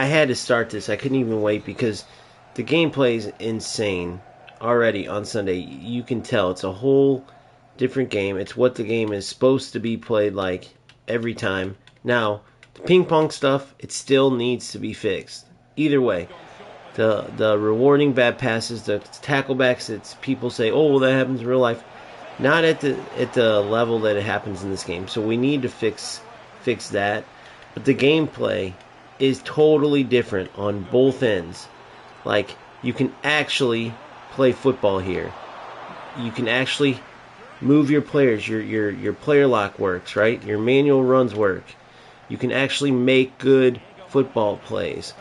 I had to start this. I couldn't even wait because the gameplay is insane already on Sunday. You can tell it's a whole different game. It's what the game is supposed to be played like every time. Now, the ping pong stuff, it still needs to be fixed. Either way, the rewarding bad passes, the tacklebacks that people say, oh, well, that happens in real life. Not at the level that it happens in this game. So we need to fix that. But the gameplay is totally different on both ends. Like, you can actually play football here. You can actually move your players. Your player lock works, right? Your manual runs work. You can actually make good football plays.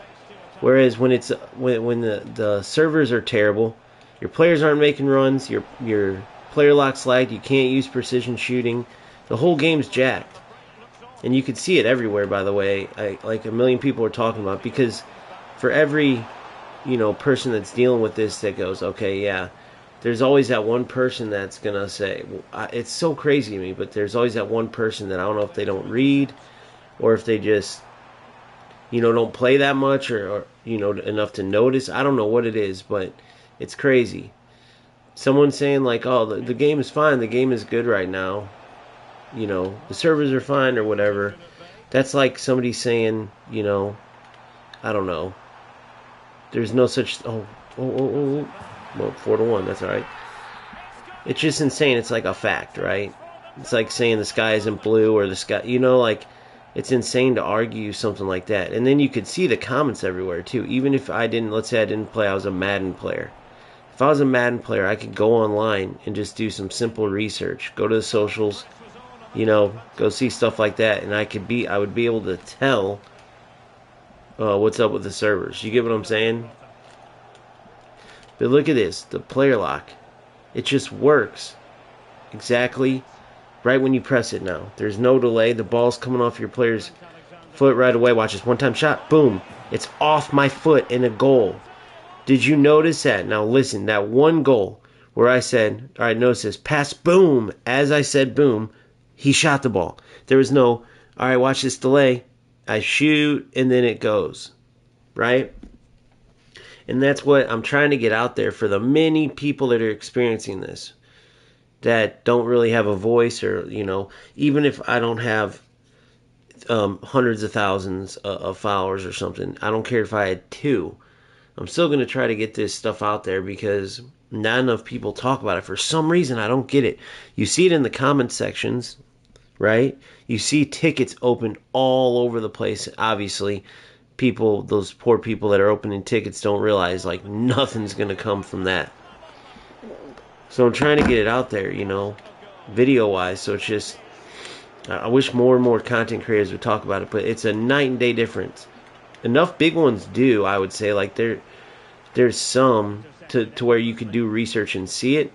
Whereas when the servers are terrible, your players aren't making runs, your player lock's lagged, you can't use precision shooting. The whole game's jacked. And you can see it everywhere, by the way. Like a million people are talking about, because for every, person that's dealing with this that goes, okay, yeah, there's always that one person that's going to say, it's so crazy to me, but there's always that one person that I don't know if they don't read or if they just, don't play that much or enough to notice. I don't know what it is, but it's crazy. Someone's saying like, oh, the game is fine, the game is good right now. The servers are fine or whatever. That's like somebody saying, I don't know. There's no such... Well, 4-1, that's alright. It's just insane. It's like a fact, right? It's like saying the sky isn't blue or the sky... it's insane to argue something like that. And then you could see the comments everywhere, too. Even if let's say I didn't play, I was a Madden player. If I was a Madden player, I could go online and just do some simple research. Go to the socials... go see stuff like that, and I would be able to tell what's up with the servers. You get what I'm saying? But look at this, the player lock. It just works exactly right when you press it now. There's no delay. The ball's coming off your player's foot right away. Watch this one-time shot. Boom. It's off my foot in a goal. Did you notice that? Now listen, that one goal where I said, all right, notice this, pass, boom. As I said boom, he shot the ball. There was no, all right, watch this delay. I shoot, and then it goes. Right? And that's what I'm trying to get out there for the many people that are experiencing this, that don't really have a voice, or, even if I don't have hundreds of thousands of followers or something. I don't care if I had 2. I'm still going to try to get this stuff out there because not enough people talk about it. For some reason, I don't get it. You see it in the comment sections, right? You see tickets open all over the place. Obviously, those poor people that are opening tickets don't realize, like, nothing's going to come from that. So I'm trying to get it out there, video-wise. So it's just, I wish more and more content creators would talk about it, but it's a night and day difference. Enough big ones do, I would say. Like, there's some to where you could do research and see it,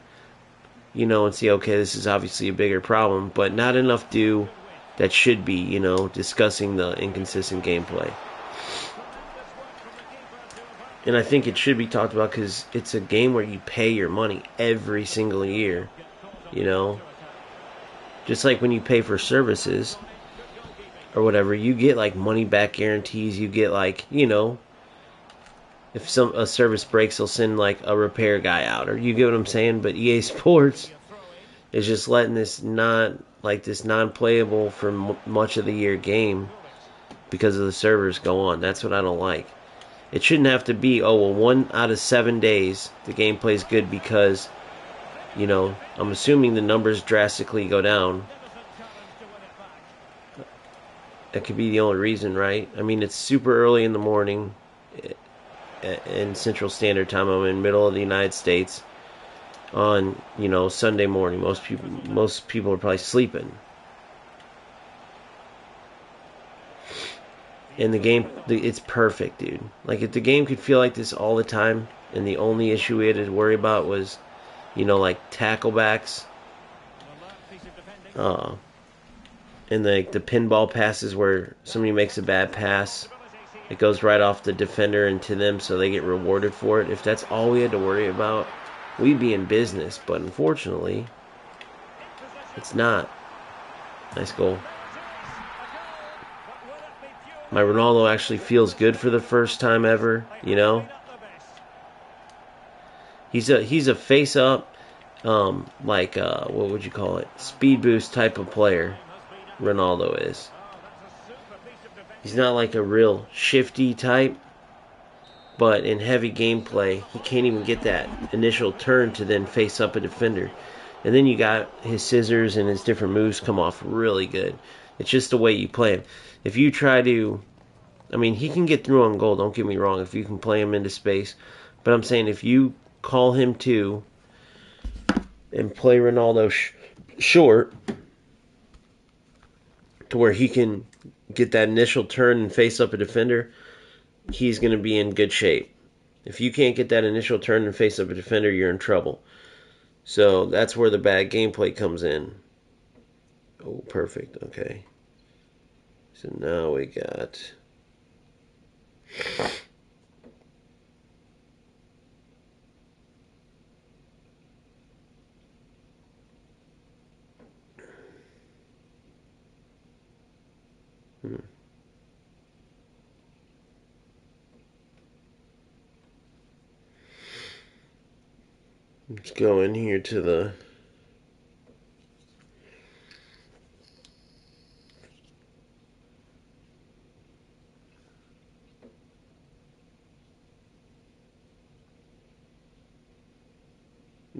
and see, okay, this is obviously a bigger problem, but not enough do that should be, discussing the inconsistent gameplay. And I think it should be talked about because it's a game where you pay your money every single year, Just like when you pay for services or whatever, you get like money back guarantees. You get like, if a service breaks, they'll send like a repair guy out, or you get what I'm saying. But EA Sports is just letting this non-playable for much of the year game because of the servers go on. That's what I don't like. It shouldn't have to be, 1 out of 7 days the gameplay is good because, I'm assuming the numbers drastically go down. That could be the only reason, right? I mean, it's super early in the morning in Central Standard Time. I'm in the middle of the United States on, Sunday morning. Most people are probably sleeping. And the game, it's perfect, dude. Like, if the game could feel like this all the time, and the only issue we had to worry about was, like tacklebacks, and the pinball passes where somebody makes a bad pass, it goes right off the defender into them, so they get rewarded for it. If that's all we had to worry about, we'd be in business. But unfortunately, it's not. Nice goal. My Ronaldo actually feels good for the first time ever, you know? He's a face up, what would you call it? Speed boost type of player. Ronaldo is. He's not like a real shifty type, but in heavy gameplay, he can't even get that initial turn to then face up a defender. And then you got his scissors and his different moves come off really good. It's just the way you play him. If you try to, I mean, he can get through on goal, don't get me wrong, if you can play him into space. But I'm saying if you call him to and play Ronaldo short to where he can get that initial turn and face up a defender, he's going to be in good shape. If you can't get that initial turn and face up a defender, you're in trouble. So that's where the bad gameplay comes in. Oh, perfect. Okay. So now we got... Let's go in here to the...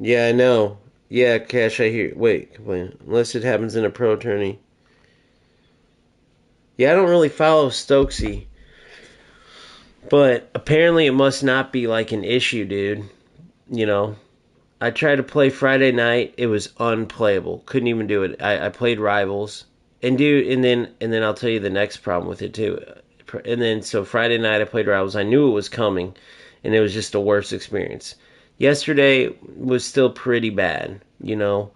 Yeah, I know. Yeah, Cash, I hear. Wait, unless it happens in a pro tourney. Yeah, I don't really follow Stokesy, but apparently it must not be like an issue, dude. You know, I tried to play Friday night. It was unplayable. Couldn't even do it. I played Rivals, and dude, and then I'll tell you the next problem with it too. And then so Friday night I played Rivals. I knew it was coming, and it was just the worst experience. Yesterday was still pretty bad, you know.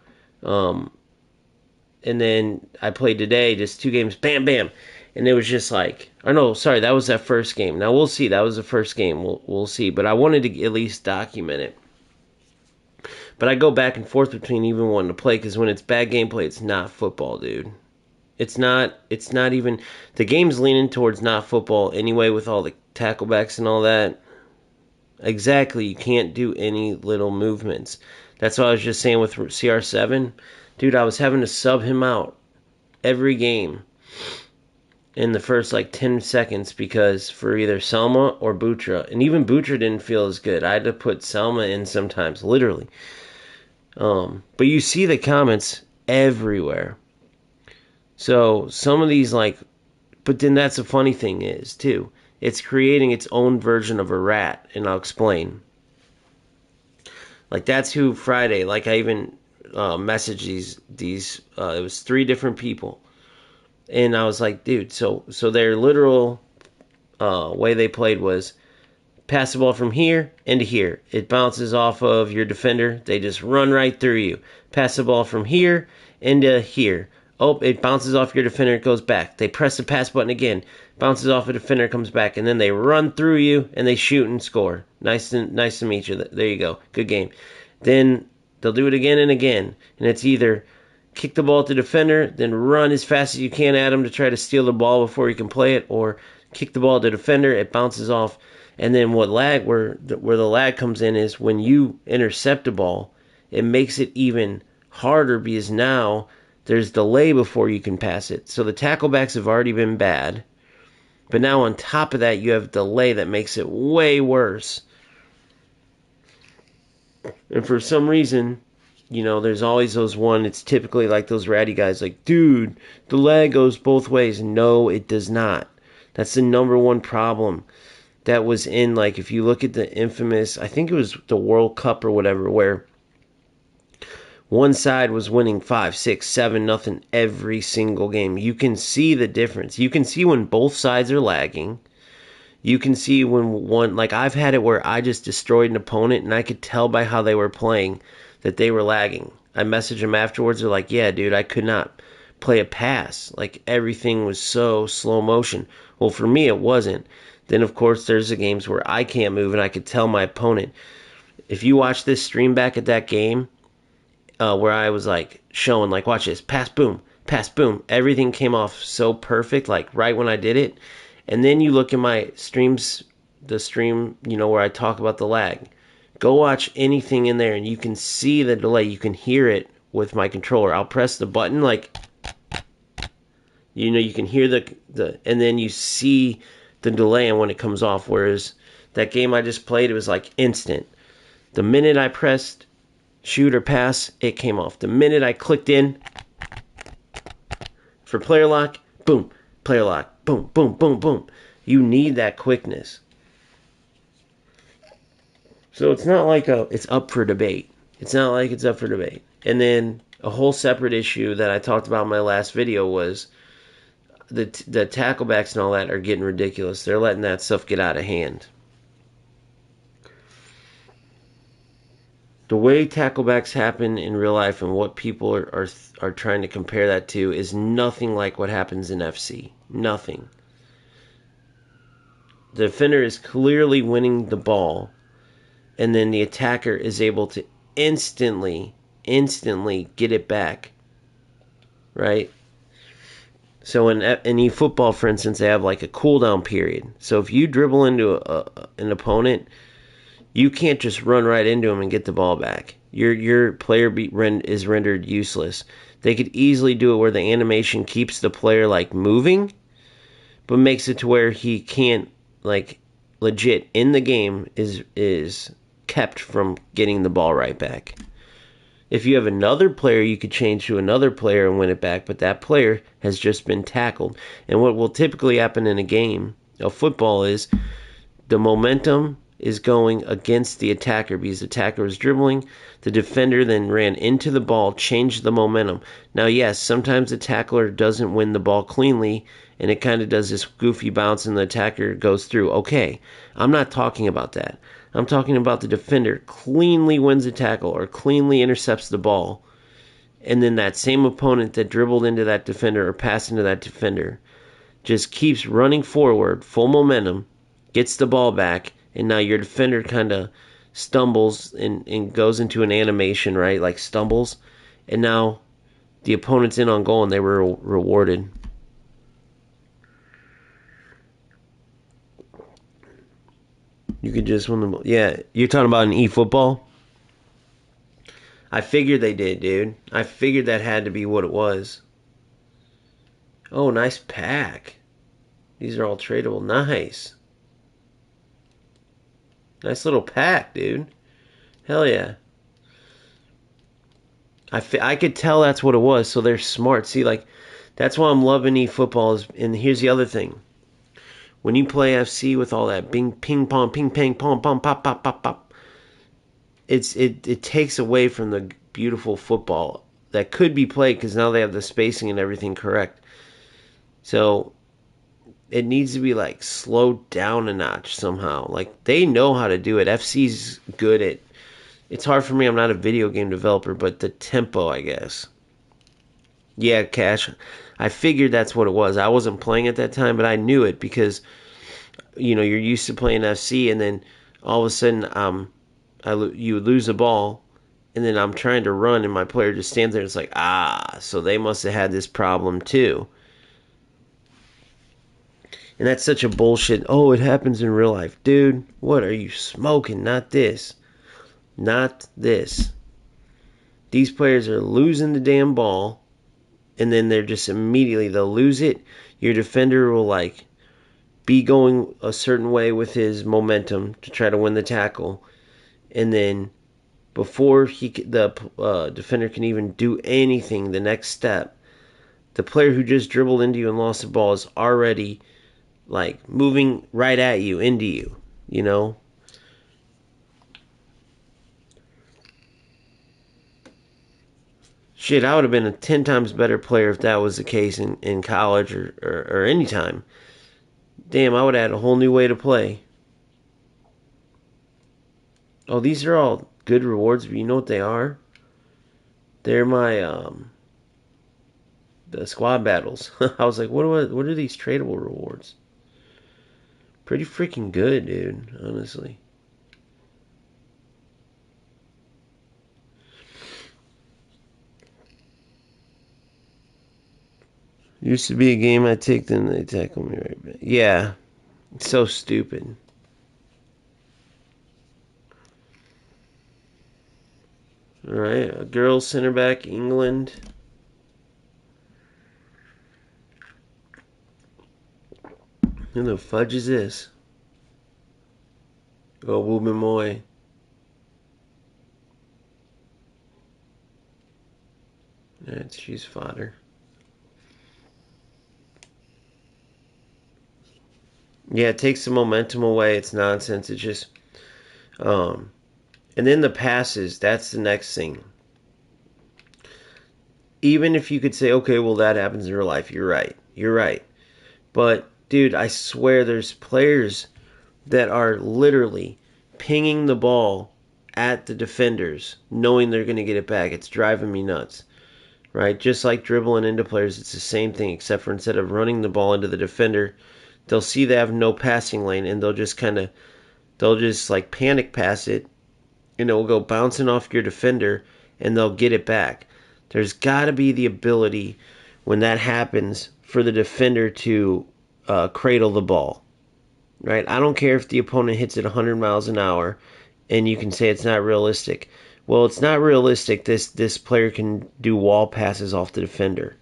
And then I played today, just 2 games, bam, bam, and it was just like, or no, sorry, that was that first game. Now we'll see. That was the first game. We'll see. But I wanted to at least document it. But I go back and forth between even wanting to play because when it's bad gameplay, it's not football, dude. It's not. It's not even. The game's leaning towards not football anyway, with all the tacklebacks and all that. Exactly, you can't do any little movements. That's what I was just saying with CR7. Dude, I was having to sub him out every game in the first like 10 seconds because for either Selma or Butra. And even Butra didn't feel as good. I had to put Selma in sometimes, literally. But you see the comments everywhere. So some of these like, but then that's the funny thing is too. It's creating its own version of a rat, and I'll explain. Like that's who Friday. Like I even messaged these. It was 3 different people, and I was like, dude. So their literal way they played was pass the ball from here into here. It bounces off of your defender. They just run right through you. Pass the ball from here into here. Oh, it bounces off your defender. It goes back. They press the pass button again. Bounces off a defender, comes back, and then they run through you and they shoot and score. Nice to meet you. There you go. Good game. Then they'll do it again and again, and it's either kick the ball at the defender, then run as fast as you can at him to try to steal the ball before you can play it, or kick the ball at the defender, it bounces off, and then where the lag comes in is when you intercept the ball, it makes it even harder because now there's delay before you can pass it. So the tacklebacks have already been bad. But now on top of that, you have delay that makes it way worse. And for some reason, you know, there's always those one, it's typically like those ratty guys like, dude, the lag goes both ways. No, it does not. That's the number one problem that was in, like, if you look at the infamous, I think it was the World Cup or whatever, where one side was winning 5, 6, 7, nothing every single game. You can see the difference. You can see when both sides are lagging. You can see when one, like I've had it where I just destroyed an opponent and I could tell by how they were playing that they were lagging. I messaged them afterwards. They're like, yeah, dude, I could not play a pass. Like everything was so slow motion. Well, for me, it wasn't. Then, of course, there's the games where I can't move and I could tell my opponent. If you watch this stream back at that game, where I was like showing, like, watch this, pass, boom, everything came off so perfect, like right when I did it, And then you look at my streams, the stream, where I talk about the lag. Go watch anything in there and you can see the delay. You can hear it with my controller. I'll press the button like, you can hear and then you see the delay and when it comes off. Whereas that game I just played, it was like instant. The minute I pressed shoot or pass, it came off. The minute I clicked in for player lock, boom, player lock, boom, boom, boom, boom. You need that quickness. So it's not like it's up for debate. It's not like it's up for debate. And then a whole separate issue that I talked about in my last video was the tacklebacks and all that are getting ridiculous. They're letting that stuff get out of hand. The way tacklebacks happen in real life and what people are trying to compare that to is nothing like what happens in FC. Nothing. The defender is clearly winning the ball, and then the attacker is able to instantly get it back. Right? So in eFootball, for instance, they have like a cooldown period. So if you dribble into an opponent, you can't just run right into him and get the ball back. Your player is rendered useless. They could easily do it where the animation keeps the player like moving, but makes it to where he can't like legit in the game is kept from getting the ball right back. If you have another player, you could change to another player and win it back, but that player has just been tackled. And what will typically happen in a game of football is the momentum is going against the attacker because the attacker was dribbling. The defender then ran into the ball, changed the momentum. Now, yes, sometimes the tackler doesn't win the ball cleanly, and it kind of does this goofy bounce and the attacker goes through. Okay, I'm not talking about that. I'm talking about the defender cleanly wins a tackle or cleanly intercepts the ball, and then that same opponent that dribbled into that defender or passed into that defender just keeps running forward, full momentum, gets the ball back, and now your defender kind of stumbles and goes into an animation, right? Like stumbles, and now the opponent's in on goal and they were rewarded. You could just win the ball. Yeah, you're talking about an eFootball? I figured they did, dude. I figured that had to be what it was. Oh, nice pack. These are all tradable. Nice. Nice little pack, dude. Hell yeah. I could tell that's what it was, so they're smart. See, like, that's why I'm loving eFootball. And here's the other thing. When you play FC with all that ping pong, ping pong, pong pong, pop pop pop pop, it takes away from the beautiful football that could be played because now they have the spacing and everything correct. So it needs to be like slowed down a notch somehow. Like they know how to do it. FC's good at. It's hard for me. I'm not a video game developer, but the tempo, I guess. Yeah, Cash. I figured that's what it was. I wasn't playing at that time, but I knew it because you're used to playing FC, and then all of a sudden, you lose the ball, and then I'm trying to run, and my player just stands there. And it's like, so they must have had this problem too. And that's such a bullshit. Oh, it happens in real life, dude. What are you smoking? Not this. Not this. These players are losing the damn ball, and then they're just immediately, they'll lose it. Your defender will, like, be going a certain way with his momentum to try to win the tackle. And then before the defender can even do anything, the next step, the player who just dribbled into you and lost the ball is already, like, moving right at you, into you, you know? Shit, I would have been a 10 times better player if that was the case in college or any time. Damn, I would have had a whole new way to play. Oh, these are all good rewards, but you know what they are? They're my the squad battles. I was like, what are these tradable rewards? Pretty freaking good, dude, honestly. Used to be a game I take, then they tackle me right back. Yeah, it's so stupid. All right, a girls center back, England. Who the fudge is this? Oh, Wooben Moy. She's fodder. Yeah, it takes the momentum away. It's nonsense. It just, and then the passes. That's the next thing. Even if you could say, okay, well that happens in real life. You're right. You're right. But dude, I swear there's players that are literally pinging the ball at the defenders, knowing they're going to get it back. It's driving me nuts. Right? Just like dribbling into players, it's the same thing, except for instead of running the ball into the defender, they'll see they have no passing lane and they'll just like panic pass it and it will go bouncing off your defender and they'll get it back. There's got to be the ability when that happens for the defender to cradle the ball. Right? I don't care if the opponent hits it 100 miles an hour and you can say it's not realistic. Well, it's not realistic. This player can do wall passes off the defender.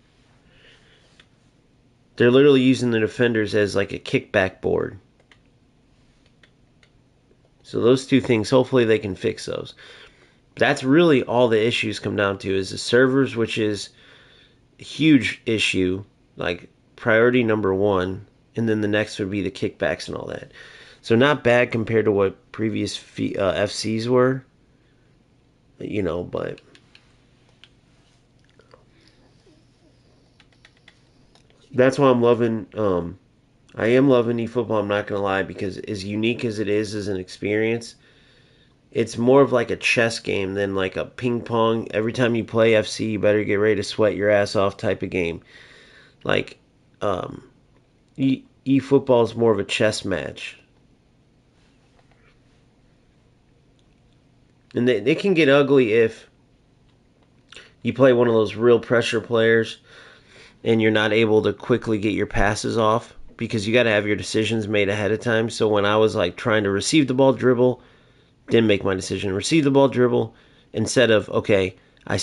They're literally using the defenders as like a kickback board. So those two things, hopefully they can fix those. That's really all the issues come down to is the servers, which is a huge issue, like priority number one, and then the next would be the kickbacks and all that. So not bad compared to what previous FCs were, but that's why I'm loving. I am loving eFootball. I'm not gonna lie, because as unique as it is as an experience, it's more of like a chess game than like a ping pong. Every time you play FC, you better get ready to sweat your ass off type of game. Like, eFootball is more of a chess match, and they can get ugly if you play one of those real pressure players and you're not able to quickly get your passes off because you got to have your decisions made ahead of time. So when I was like trying to receive the ball, dribble, didn't make my decision. Receive the ball, dribble, instead of okay, I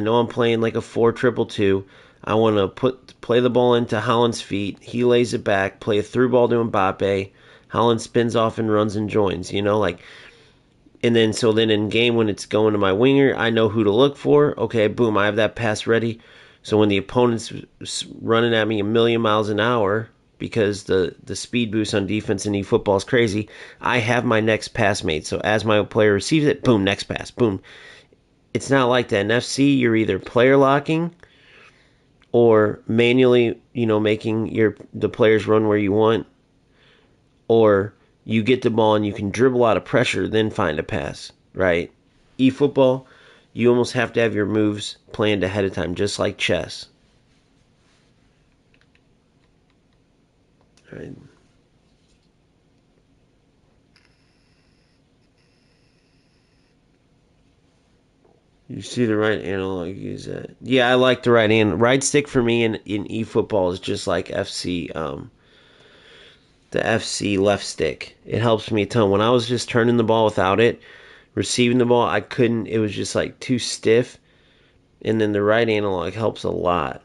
know I'm playing like a 4-2-2. I want to play the ball into Haaland's feet. He lays it back. Play a through ball to Mbappe. Haaland spins off and runs and joins. And then in game when it's going to my winger, I know who to look for. Okay, boom, I have that pass ready. So when the opponent's running at me a million miles an hour, because the speed boost on defense in eFootball is crazy, I have my next pass made. So as my player receives it, boom, next pass, boom. It's not like that. In FC, you're either player locking or manually, making the players run where you want, or you get the ball and you can dribble out of pressure, then find a pass, right? eFootball, you almost have to have your moves planned ahead of time, just like chess. All right. You see the right analog, use that. Yeah, I like the right stick for me in eFootball is just like FC, the FC left stick. It helps me a ton. When I was just turning the ball without it, receiving the ball, I couldn't, it was just like too stiff. And then the right analog helps a lot.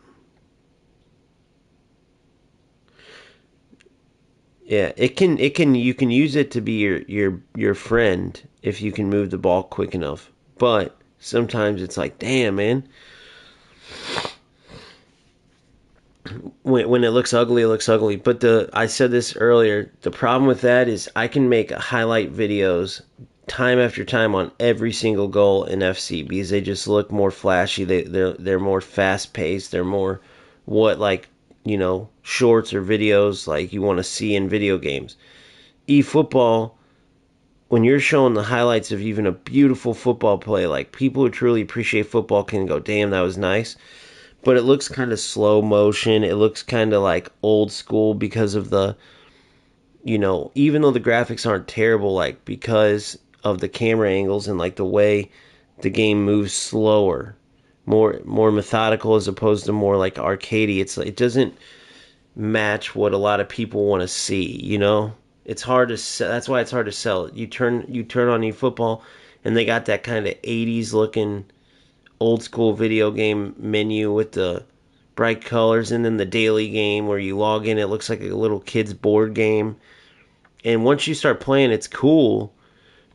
Yeah, you can use it to be your friend if you can move the ball quick enough. But sometimes it's like, damn, man. When it looks ugly, it looks ugly. But I said this earlier, the problem with that is I can make highlight videos time after time on every single goal in FC because they just look more flashy. They're more fast paced. They're more what shorts or videos like you want to see in video games. eFootball, when you're showing the highlights of even a beautiful football play, like people who truly appreciate football can go, damn, that was nice. But it looks kind of slow motion. It looks kind of like old school because of even though the graphics aren't terrible, like because of the camera angles and like the way the game moves slower, more methodical as opposed to more like arcadey. It doesn't match what a lot of people want to see. You know, it's hard to sell. That's why it's hard to sell it. You turn on eFootball, and they got that kind of '80s looking old school video game menu with the bright colors, and then the daily game where you log in, it looks like a little kid's board game. And once you start playing, it's cool,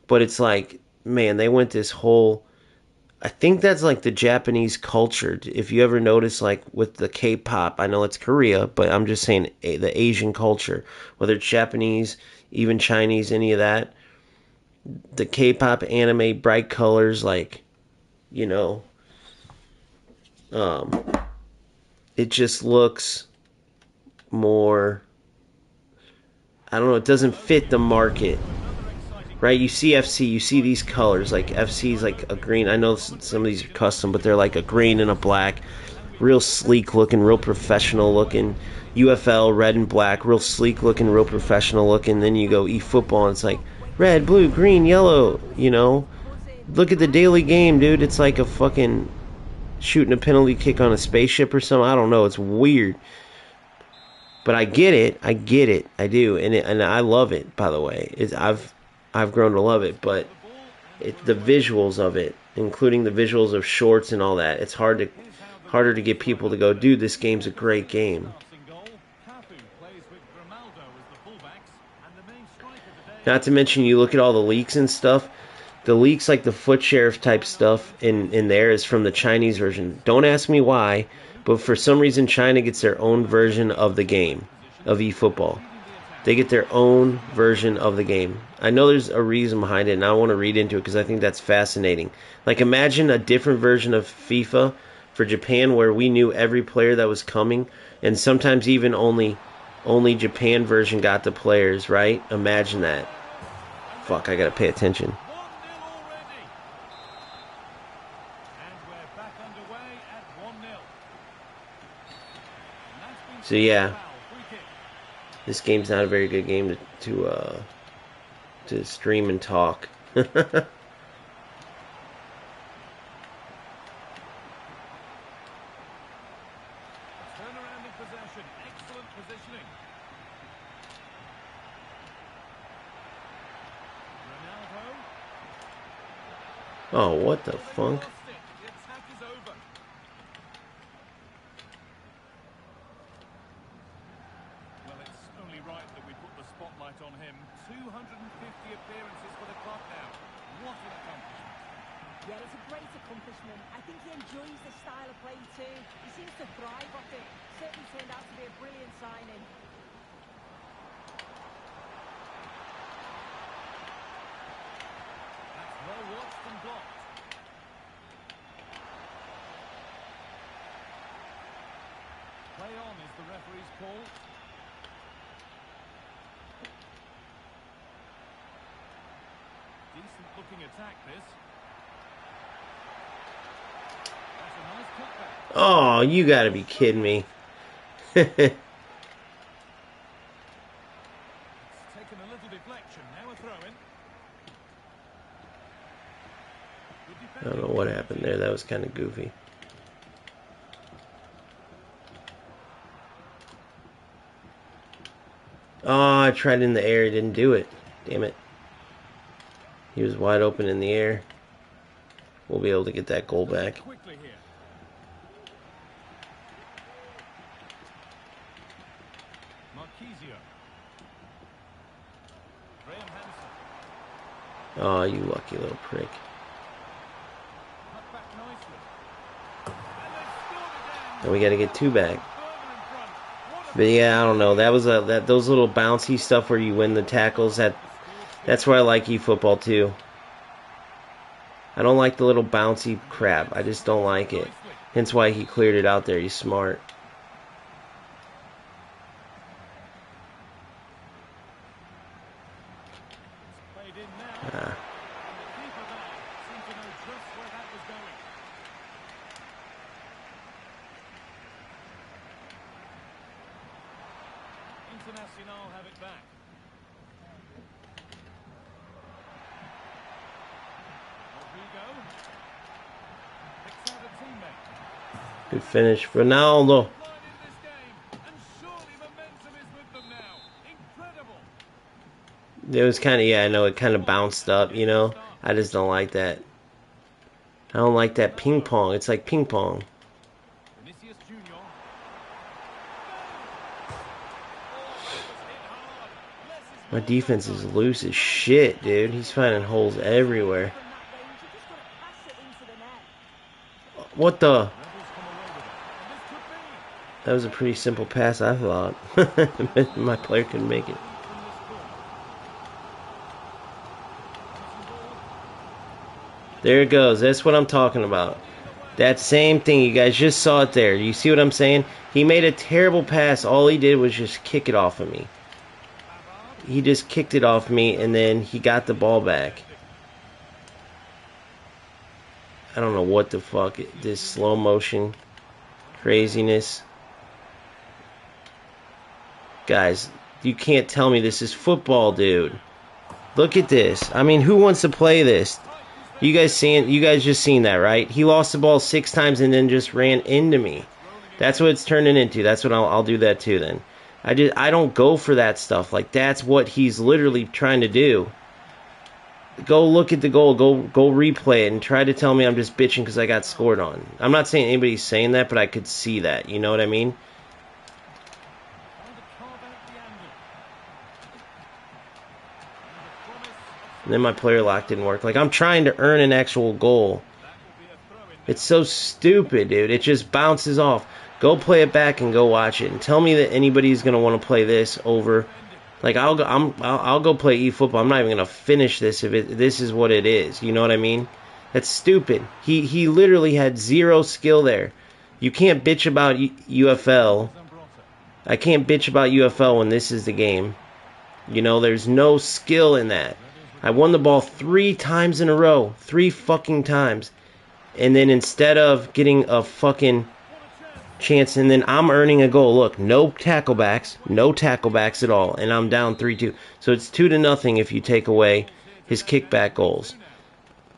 but it's like, man, they went this whole. I think that's like the Japanese culture. If you ever notice, like with the K-pop, I know it's Korea, but I'm just saying the Asian culture, whether it's Japanese, even Chinese, any of that, the K-pop anime, bright colors, like, you know, um, it just looks more. I don't know. It doesn't fit the market, right? You see FC, you see these colors. Like FC's like a green. I know some of these are custom, but they're like a green and a black, real sleek looking, real professional looking. UFL red and black, real sleek looking, real professional looking. Then you go eFootball, and it's like red, blue, green, yellow. You know, look at the daily game, dude. It's like a fucking shooting a penalty kick on a spaceship or something. I don't know. It's weird. But I get it. I get it. I do, and I love it. By the way, I've grown to love it. But the visuals of it, including the visuals of shorts and all that, it's harder to get people to go, dude, this game's a great game. Not to mention, you look at all the leaks and stuff. The leaks, like the foot sheriff type stuff in there, is from the Chinese version. Don't ask me why, but for some reason China gets their own version of the game, of eFootball. They get their own version of the game. I know there's a reason behind it, and I want to read into it because I think that's fascinating. Like, imagine a different version of FIFA for Japan where we knew every player that was coming, and sometimes even only Japan version got the players, right? Imagine that. Fuck, I gotta pay attention. So yeah, this game's not a very good game to stream and talk. Oh, what the funk? On him. 250 appearances for the club now. What an accomplishment. Yeah, it's a great accomplishment. I think he enjoys the style of play too. He seems to thrive off it. Certainly turned out to be a brilliant signing. That's well watched and blocked. Play on is the referee's call. Decent looking attack, this. That's a nice cutback. Oh, you gotta be kidding me. It's taken a little deflection. Now a throw in. I don't know what happened there. That was kind of goofy. Oh, I tried in the air. He didn't do it. Damn it. He was wide open in the air. We'll be able to get that goal back. Oh, you lucky little prick. And we got to get two back. But yeah, I don't know. That was those little bouncy stuff where you win the tackles. That's where I like eFootball too. I don't like the little bouncy crap. I just don't like it. Hence why he cleared it out there. He's smart. Internacional have it back. Rodrigo picks out a teammate. Good finish. Ronaldo. Line in this game, and surely momentum is with them now. Incredible. It was kind of, yeah, I know it kind of bounced up, you know. I just don't like that. I don't like that ping pong. It's like ping pong. Vinicius Junior. My defense is loose as shit, dude. He's finding holes everywhere. What the? That was a pretty simple pass, I thought. My player couldn't make it. There it goes. That's what I'm talking about. That same thing. You guys just saw it there. You see what I'm saying? He made a terrible pass. All he did was just kick it off of me. He just kicked it off me, and then he got the ball back. I don't know what the fuck. This slow motion craziness. Guys, you can't tell me this is football, dude. Look at this. I mean, who wants to play this? You guys just seen that, right? He lost the ball 6 times and then just ran into me. That's what it's turning into. That's what I'll do that too then. I don't go for that stuff. Like, that's what he's literally trying to do. Go look at the goal. Go replay it and try to tell me I'm just bitching because I got scored on. I'm not saying anybody's saying that, but I could see that. You know what I mean? And then my player lock didn't work. Like, I'm trying to earn an actual goal. It's so stupid, dude. It just bounces off. Go play it back and go watch it. And tell me that anybody's going to want to play this over. Like, I'll go play eFootball. I'm not even going to finish this if this is what it is. You know what I mean? That's stupid. He literally had 0 skill there. You can't bitch about UFL. I can't bitch about UFL when this is the game. You know, there's no skill in that. I won the ball 3 times in a row. 3 fucking times. And then instead of getting a fucking chance, and then I'm earning a goal. Look, no tacklebacks. No tacklebacks at all. And I'm down 3-2. So it's 2-0 if you take away his kickback goals.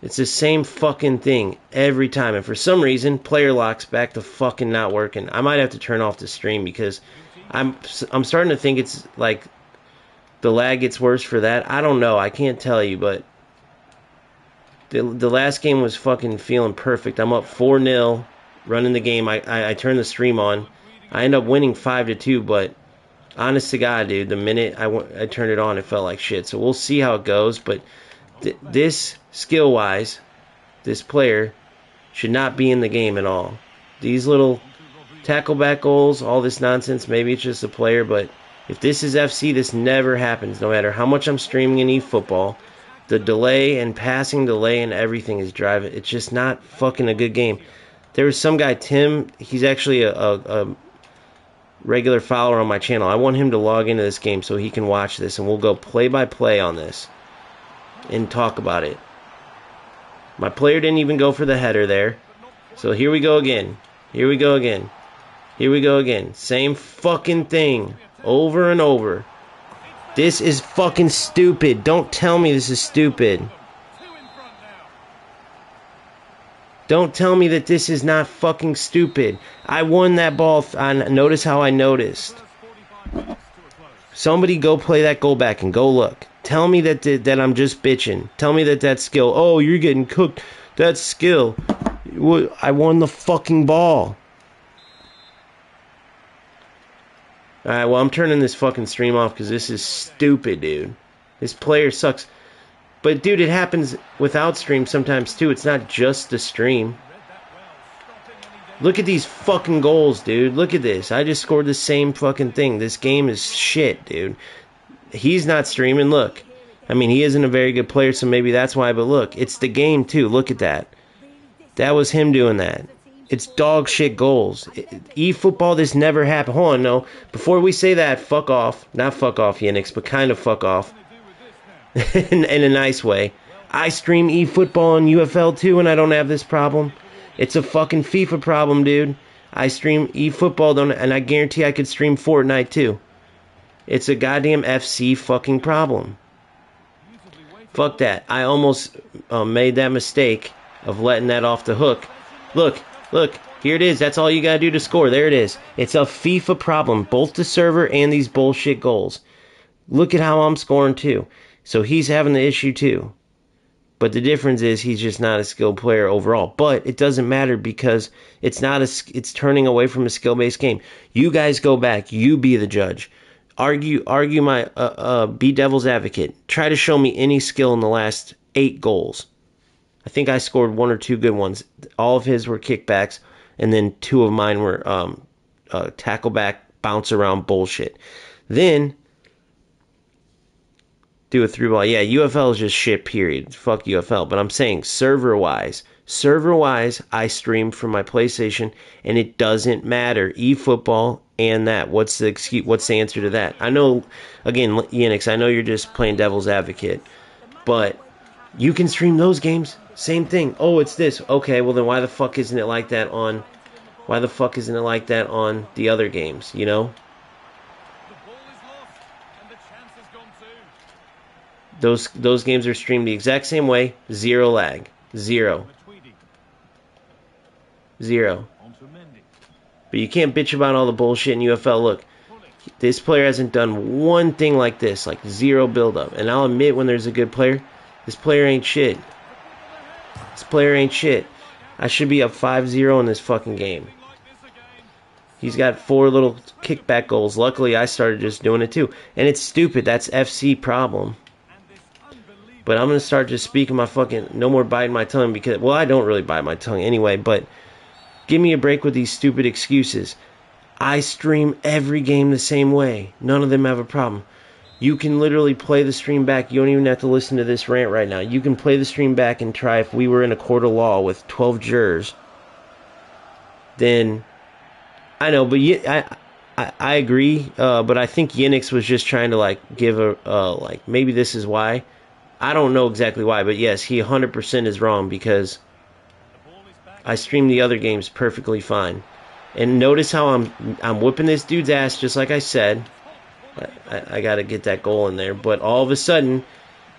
It's the same fucking thing every time. And for some reason, player lock's back to fucking not working. I might have to turn off the stream because I'm starting to think it's like the lag gets worse for that. I don't know. I can't tell you, but the last game was fucking feeling perfect. I'm up 4-0, running the game. I turned the stream on. I end up winning 5-2, but honest to God, dude, the minute I turned it on, it felt like shit. So we'll see how it goes, but this, skill-wise, this player should not be in the game at all. These little tackleback goals, all this nonsense, maybe it's just a player, but if this is FC, this never happens, no matter how much I'm streaming in eFootball. The delay and passing delay and everything is driving. It's just not fucking a good game. There was some guy, Tim, he's actually a regular follower on my channel. I want him to log into this game so he can watch this, and we'll go play by play on this and talk about it. My player didn't even go for the header there. So here we go again. Here we go again. Here we go again. Same fucking thing. Over and over. This is fucking stupid. Don't tell me this is stupid. Don't tell me that this is not fucking stupid. I won that ball. Notice how I noticed. Somebody go play that goal back and go look. Tell me that I'm just bitching. Tell me that's skill. Oh, you're getting cooked. That's skill. I won the fucking ball. Alright, well, I'm turning this fucking stream off because this is stupid, dude. This player sucks. But, dude, it happens without stream sometimes, too. It's not just the stream. Look at these fucking goals, dude. Look at this. I just scored the same fucking thing. This game is shit, dude. He's not streaming. Look. I mean, he isn't a very good player, so maybe that's why. But, look, it's the game, too. Look at that. That was him doing that. It's dog shit goals. eFootball, this never happened. Hold on, no. Before we say that, fuck off. Not fuck off, Yenix, but kind of fuck off. in a nice way. I stream eFootball on UFL too, and I don't have this problem. It's a fucking FIFA problem, dude. I stream eFootball, and I guarantee I could stream Fortnite too. It's a goddamn FC fucking problem. Fuck that. I almost made that mistake of letting that off the hook. Look. Here it is. That's all you gotta do to score. There it is. It's a FIFA problem, both the server and these bullshit goals. Look at how I'm scoring too. So he's having the issue too. But the difference is he's just not a skilled player overall. But it doesn't matter because it's turning away from a skill-based game. You guys go back. You be the judge. Argue my be devil's advocate. Try to show me any skill in the last 8 goals. I think I scored 1 or 2 good ones. All of his were kickbacks, and then 2 of mine were tackle back, bounce around bullshit. Then do a through ball. Yeah, UFL is just shit, period. Fuck UFL. But I'm saying server-wise, I stream from my PlayStation, and it doesn't matter. eFootball and that. What's the excuse? What's the answer to that? I know, again, Yenix, I know you're just playing devil's advocate, but you can stream those games. Same thing. Oh, it's this. Okay, well then why the fuck isn't it like that on? Why the fuck isn't it like that on the other games? You know? The ball is lost, and the chance has gone too. Those games are streamed the exact same way. 0 lag. 0. Tweedy 0. onto Mendy. But you can't bitch about all the bullshit in UFL. Look, this player hasn't done one thing like this, like 0 build-up. And I'll admit when there's a good player, this player ain't shit. This player ain't shit. I should be up 5-0 in this fucking game. He's got 4 little kickback goals. Luckily, I started just doing it too. And it's stupid. That's FC problem. But I'm going to start just speaking my fucking... No more biting my tongue because... Well, I don't really bite my tongue anyway, but... Give me a break with these stupid excuses. I stream every game the same way. None of them have a problem. You can literally play the stream back. You don't even have to listen to this rant right now. You can play the stream back and try if we were in a court of law with 12 jurors. Then... I know, but I agree. But I think Yenix was just trying to, like, give a... like, maybe this is why... I don't know exactly why, but yes, he 100% is wrong because I stream the other games perfectly fine. And notice how I'm whipping this dude's ass just like I said. I got to get that goal in there. But all of a sudden,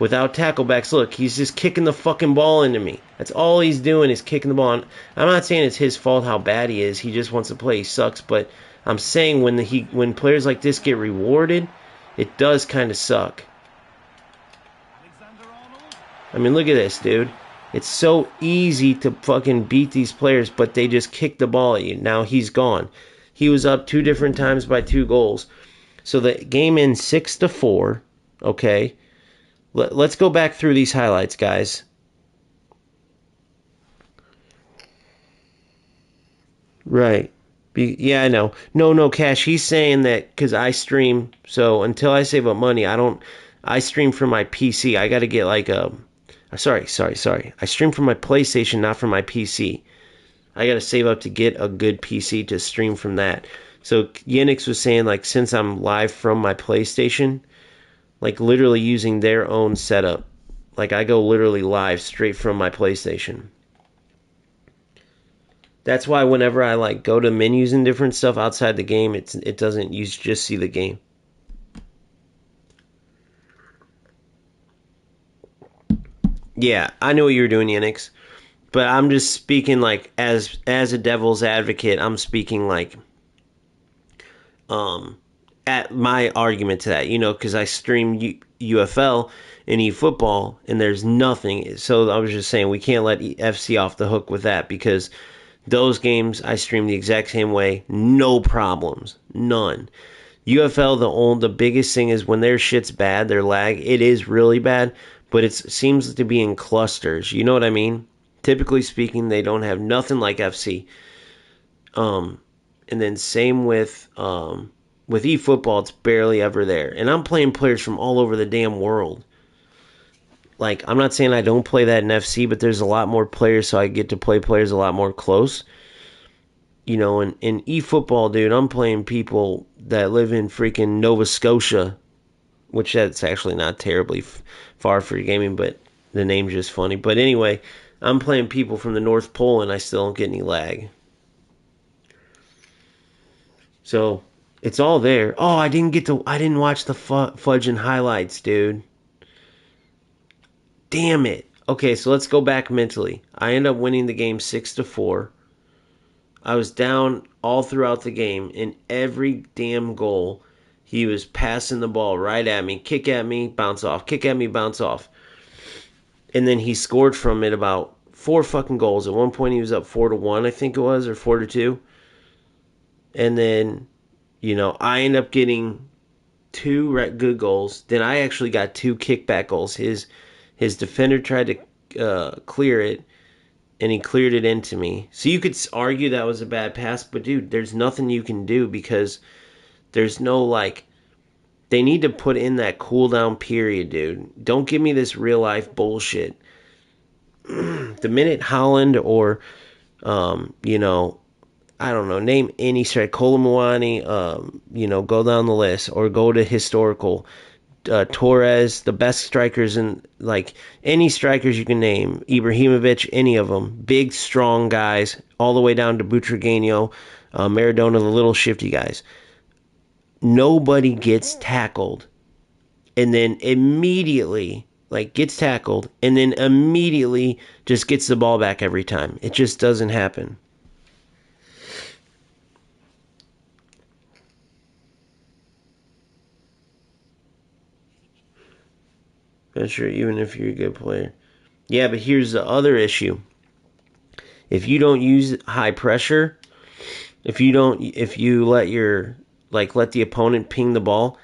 without tacklebacks, look, he's just kicking the fucking ball into me. That's all he's doing is kicking the ball. And I'm not saying it's his fault how bad he is. He just wants to play. He sucks. But I'm saying when players like this get rewarded, it does kind of suck. I mean, look at this, dude. It's so easy to fucking beat these players, but they just kick the ball at you. Now he's gone. He was up 2 different times by 2 goals. So the game ends 6-4. Okay. Let's go back through these highlights, guys. Right. Yeah, I know. No, Cash. He's saying that because I stream. So until I save up money, I stream from my PC. I got to get like a... Sorry. I stream from my PlayStation, not from my PC. I gotta save up to get a good PC to stream from that. So Yenix was saying, like, since I'm live from my PlayStation, like literally using their own setup. Like I go literally live straight from my PlayStation. That's why whenever I like go to menus and different stuff outside the game, it doesn't just see the game. Yeah, I know what you were doing, Yenix. But I'm just speaking like as a devil's advocate, I'm speaking like at my argument to that, you know, because I stream UFL and eFootball and there's nothing. So I was just saying we can't let FC off the hook with that because those games I stream the exact same way, no problems, none. UFL, the biggest thing is when their shit's bad, their lag, it is really bad. But it seems to be in clusters. You know what I mean? Typically speaking, they don't have nothing like FC. And then same with eFootball, it's barely ever there. And I'm playing players from all over the damn world. Like, I'm not saying I don't play that in FC, but there's a lot more players, so I get to play players a lot more close. You know, in eFootball, dude, I'm playing people that live in freaking Nova Scotia, which that's actually not terribly far for gaming, but the name's just funny. But anyway, I'm playing people from the North Pole, and I still don't get any lag. So it's all there. Oh, I didn't watch the fudge and highlights, dude. Damn it. Okay, so let's go back mentally. I end up winning the game 6-4. I was down all throughout the game. In every damn goal, he was passing the ball right at me, kick at me, bounce off, kick at me, bounce off. And then he scored from it about 4 fucking goals. At one point, he was up 4-1, I think it was, or 4-2. And then, I ended up getting two good goals. Then I actually got two kickback goals. His defender tried to clear it, and he cleared it into me. So you could argue that was a bad pass, but dude, there's nothing you can do because there's no they need to put in that cool down period, dude. Don't give me this real life bullshit. The minute Holland or I don't know, name any striker, Kolomwani, go down the list or go to historical. Torres, the best strikers in any strikers you can name, Ibrahimovic, any of them, big, strong guys, all the way down to Butragueño, Maradona, the little shifty guys. Nobody gets tackled and then immediately gets tackled and then immediately just gets the ball back every time. It just doesn't happen. Not sure, even if you're a good player. Yeah, but here's the other issue. If you don't use high pressure, if you let let the opponent ping the ball,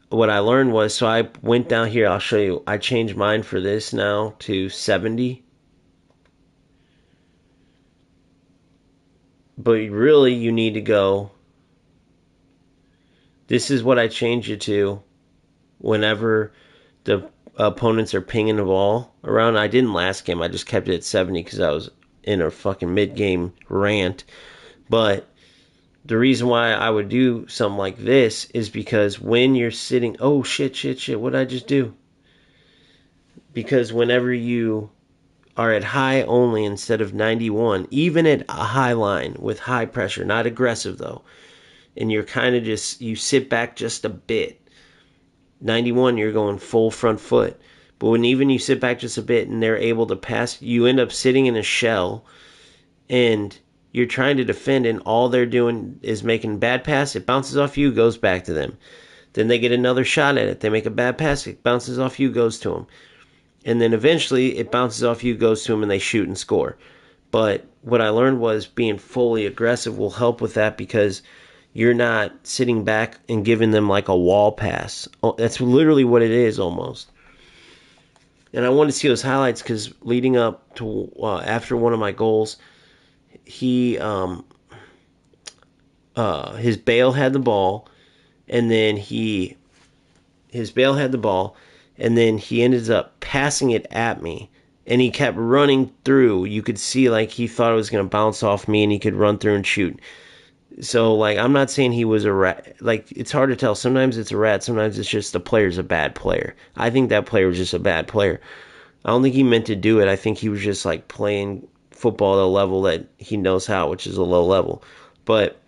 what I learned was, so I went down here, I'll show you. I changed mine for this now to 70. But really you need to go, this is what I changed it to whenever the opponents are pinging the ball around. I didn't last game. I just kept it at 70 because I was in a fucking mid-game rant. But the reason why I would do something like this is because when you're sitting... Oh, shit. What did I just do? Because whenever you are at high only instead of 91, even at a high line with high pressure, not aggressive though, and you're kind of you sit back just a bit. 91, you're going full front foot. But when even you sit back just a bit and they're able to pass, you end up sitting in a shell and you're trying to defend and all they're doing is making a bad pass. It bounces off you, goes back to them. Then they get another shot at it. They make a bad pass. It bounces off you, goes to them. And then eventually it bounces off you, goes to them, and they shoot and score. But what I learned was being fully aggressive will help with that because you're not sitting back and giving them like a wall pass. That's literally what it is almost. And I wanted to see those highlights because leading up to after one of my goals, his Bale had the ball, and then he ended up passing it at me. And he kept running through. You could see he thought it was going to bounce off me and he could run through and shoot. So, I'm not saying he was a rat. It's hard to tell. Sometimes it's a rat. Sometimes it's just the player's a bad player. I think that player was just a bad player. I don't think he meant to do it. I think he was just, playing football at a level that he knows how, which is a low level. But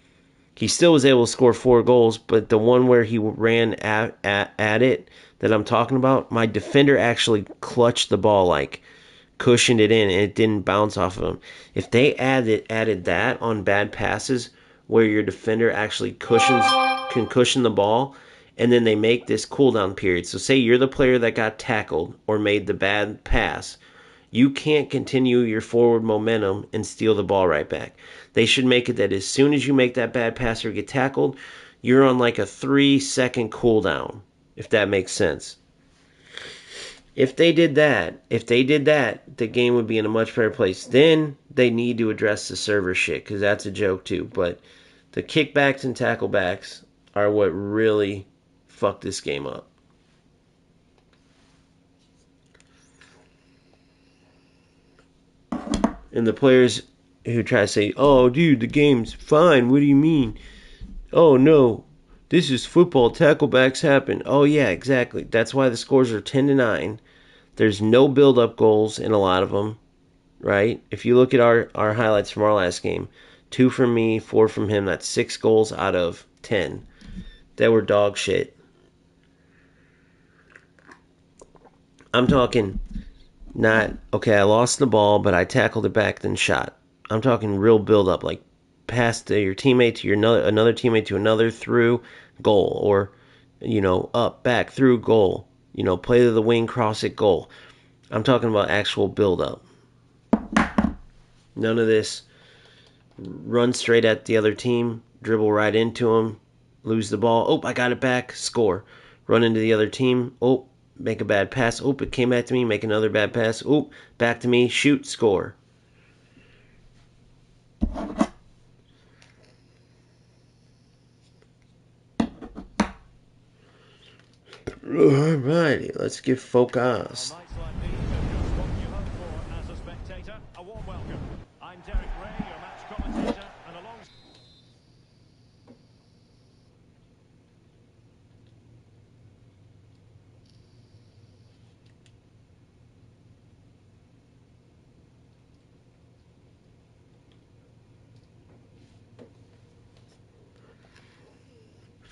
he still was able to score 4 goals. But the one where he ran at it that I'm talking about, my defender actually clutched the ball, cushioned it in, and it didn't bounce off of him. If they added that on bad passes, where your defender actually can cushion the ball, and then they make this cooldown period. So say you're the player that got tackled or made the bad pass. You can't continue your forward momentum and steal the ball right back. They should make it that as soon as you make that bad pass or get tackled, you're on a 3-second cooldown, if that makes sense. If they did that, the game would be in a much better place. Then they need to address the server shit, because that's a joke too. But the kickbacks and tacklebacks are what really fucked this game up. And the players who try to say, oh, dude, the game's fine. What do you mean? Oh, no. This is football. Tacklebacks happen. Oh, yeah, exactly. That's why the scores are 10-9. There's no build-up goals in a lot of them, right? If you look at our highlights from our last game, 2 from me, 4 from him, that's 6 goals out of 10 that were dog shit. I'm talking not, okay, I lost the ball, but I tackled it back, then shot. I'm talking real build-up, pass to your teammate to your another teammate to another through goal, or up, back, through goal. Play to the wing, cross it, goal. I'm talking about actual build up. None of this run straight at the other team, dribble right into them, lose the ball. Oh, I got it back, score. Run into the other team. Oh, make a bad pass. Oh, it came back to me, make another bad pass. Oh, back to me, shoot, score. Alrighty, let's get focused. Nights like these are just what you hope for as a spectator. A warm welcome. I'm Derek Ray, your match commentator, and along.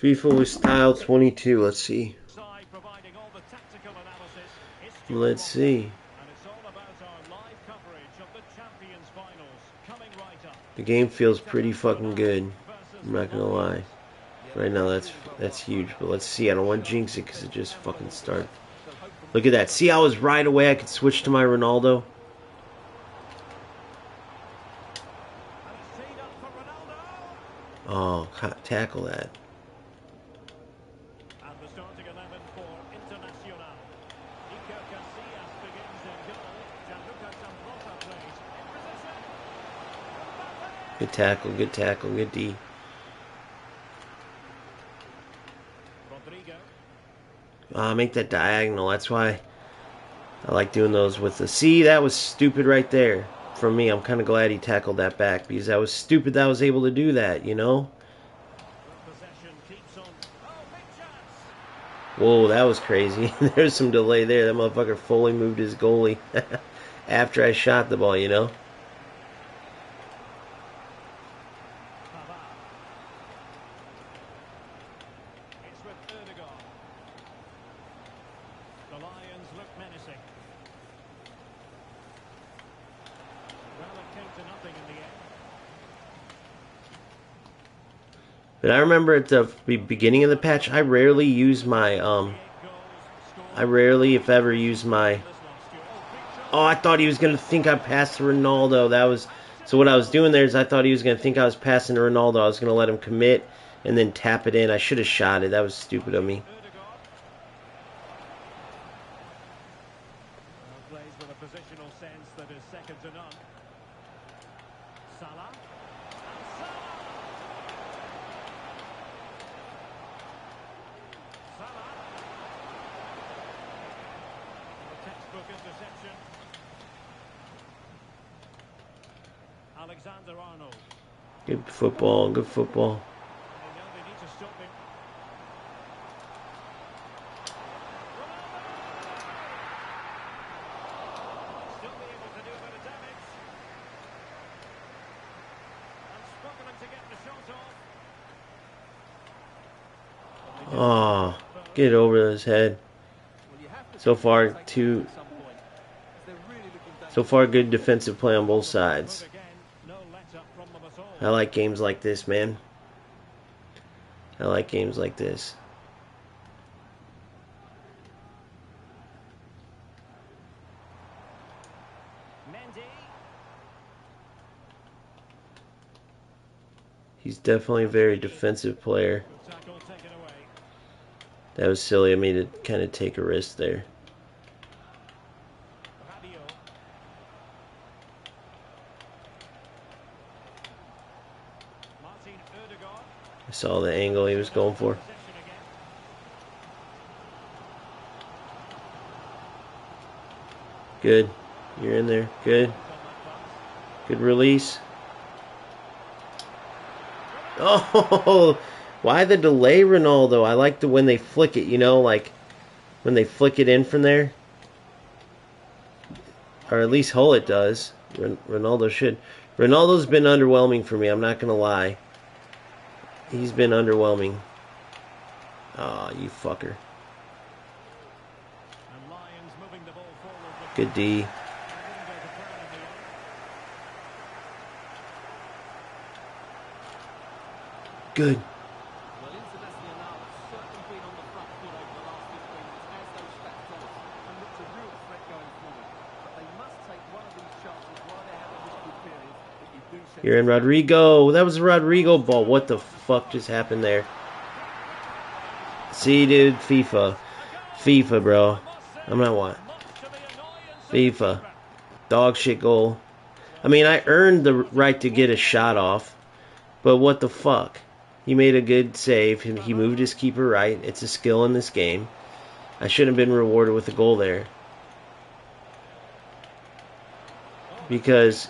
FIFA with style 22. Let's see. Side providing all the tactical analysis. It's Let's see. and it's all about our live coverage of the Champions Finals coming right up. The game feels pretty fucking good. I'm not gonna lie. Right now, that's huge. But let's see. I don't want to jinx it because it just fucking started. Look at that. See how I was right away. I could switch to my Ronaldo. And it's teed up for Ronaldo. Oh, tackle that. And the starting 11 for Internacional. Iker Casillas begins in goal. Gianluca Zambrota plays in position. Good tackle. Good tackle. Good D. Rodrigo. Make that diagonal. That's why I like doing those with the... See, that was stupid right there. From me, I'm kind of glad he tackled that back because that was stupid that I was able to do that, Possession keeps on. Oh, big chance. Whoa, that was crazy. There's some delay there. That motherfucker fully moved his goalie after I shot the ball, Pavard. It's with Ødegaard. The Lions look menacing. Well, it came to nothing in the end. But I remember at the beginning of the patch, I rarely use my, 8 goals I scored rarely, if ever, use my... this last year. Oh, big shot. Oh, I thought he was going to think I passed to Ronaldo. That was... So what I was doing there is I thought he was going to think I was passing to Ronaldo. I was going to let him commit and then tap it in. I should have shot it. That was stupid of me. Ødegaard. Plays with a positional sense that is second to none. Salah. And Salah. Salah. A textbook interception. Alexander Arnold. Good football. Good football. They know they need to stop him. Still be able to do a bit of damage. And struggling to get the shot off. Oh, get over his head. So far, good defensive play on both sides. Again, no let up from them at all. I like games like this, man. I like games like this. Mendy. He's definitely a very defensive player. Good tackle taken away. That was silly of me to kind of take a risk there. Rabiot. Martin Ødegaard. I saw the angle he was going for. Possession again. Good. You're in there. Good. On that pass. Good release. Oh, why the delay, Ronaldo? I like when they flick it, like when they flick it in from there. Or at least Hullet does. Ronaldo should. Ronaldo's been underwhelming for me, I'm not going to lie. He's been underwhelming. Aw, you fucker. And Lions moving the ball forward with Good D. didn't go to plan in the end. Good. Well, Internacional have certainly been on the front foot over the last 15 minutes, as those stats tell us, and looked a real threat going forward. But they must take one of these chances while they're having this good period that you do set. You're in Rodrigo. That was a Rodrigo ball. What the fuck just happened there? See, dude, FIFA. FIFA, bro. I'm not what? FIFA. Dog shit goal. I mean, I earned the right to get a shot off, but what the fuck? He made a good save. He moved his keeper right. It's a skill in this game. I shouldn't have been rewarded with a goal there. Because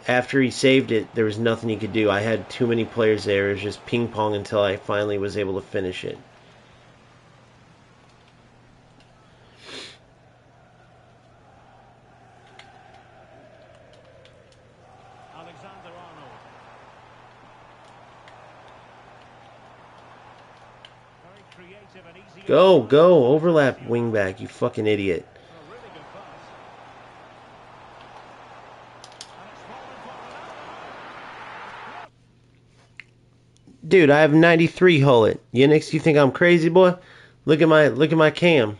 after he saved it, there was nothing he could do. I had too many players there. It was just ping pong until I finally was able to finish it. Go, go, overlap wingback, you fucking idiot. Dude, I have 93 Hullet. Unix, you think I'm crazy, boy? Look at my cam.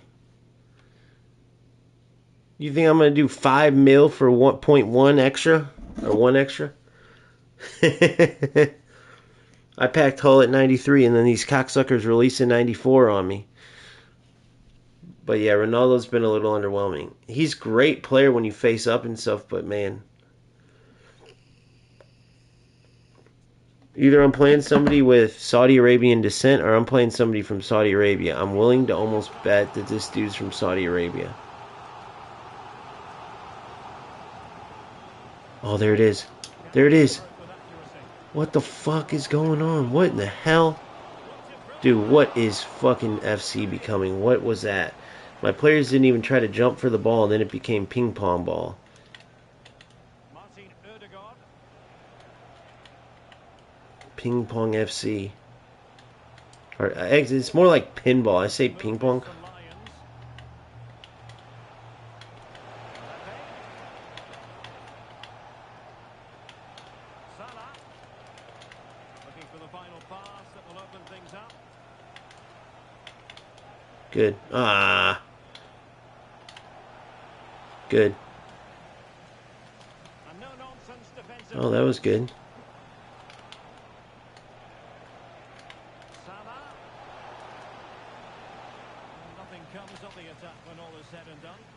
You think I'm gonna do 5 mil for 1.1 extra? Or 1 extra? I packed Hull at 93 and then these cocksuckers releasing 94 on me. But yeah, Ronaldo's been a little underwhelming. He's a great player when you face up and stuff, but man. Either I'm playing somebody with Saudi Arabian descent or I'm playing somebody from Saudi Arabia. I'm willing to almost bet that this dude's from Saudi Arabia. Oh, there it is. There it is. What the fuck is going on? What in the hell? Dude, what is fucking FC becoming? What was that? My players didn't even try to jump for the ball, and then it became ping pong ball. Ping pong FC. Or, it's more like pinball. I say ping pong. Good. Ah. Good. Oh, that was good.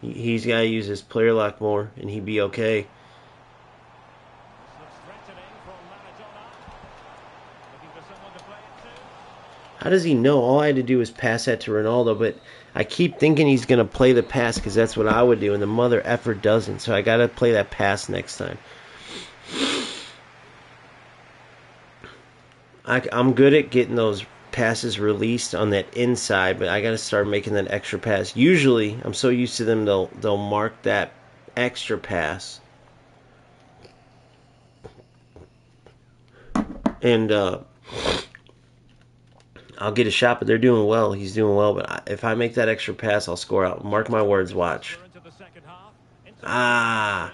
He's got to use his player lock more, and he'd be okay. How does he know? All I had to do was pass that to Ronaldo, but I keep thinking he's going to play the pass because that's what I would do, and the mother effer doesn't, so I got to play that pass next time. I'm good at getting those passes released on that inside, but I got to start making that extra pass. Usually, I'm so used to them, they'll mark that extra pass. And I'll get a shot, but they're doing well. He's doing well, but if I make that extra pass, I'll score out. Mark my words, watch. Ah.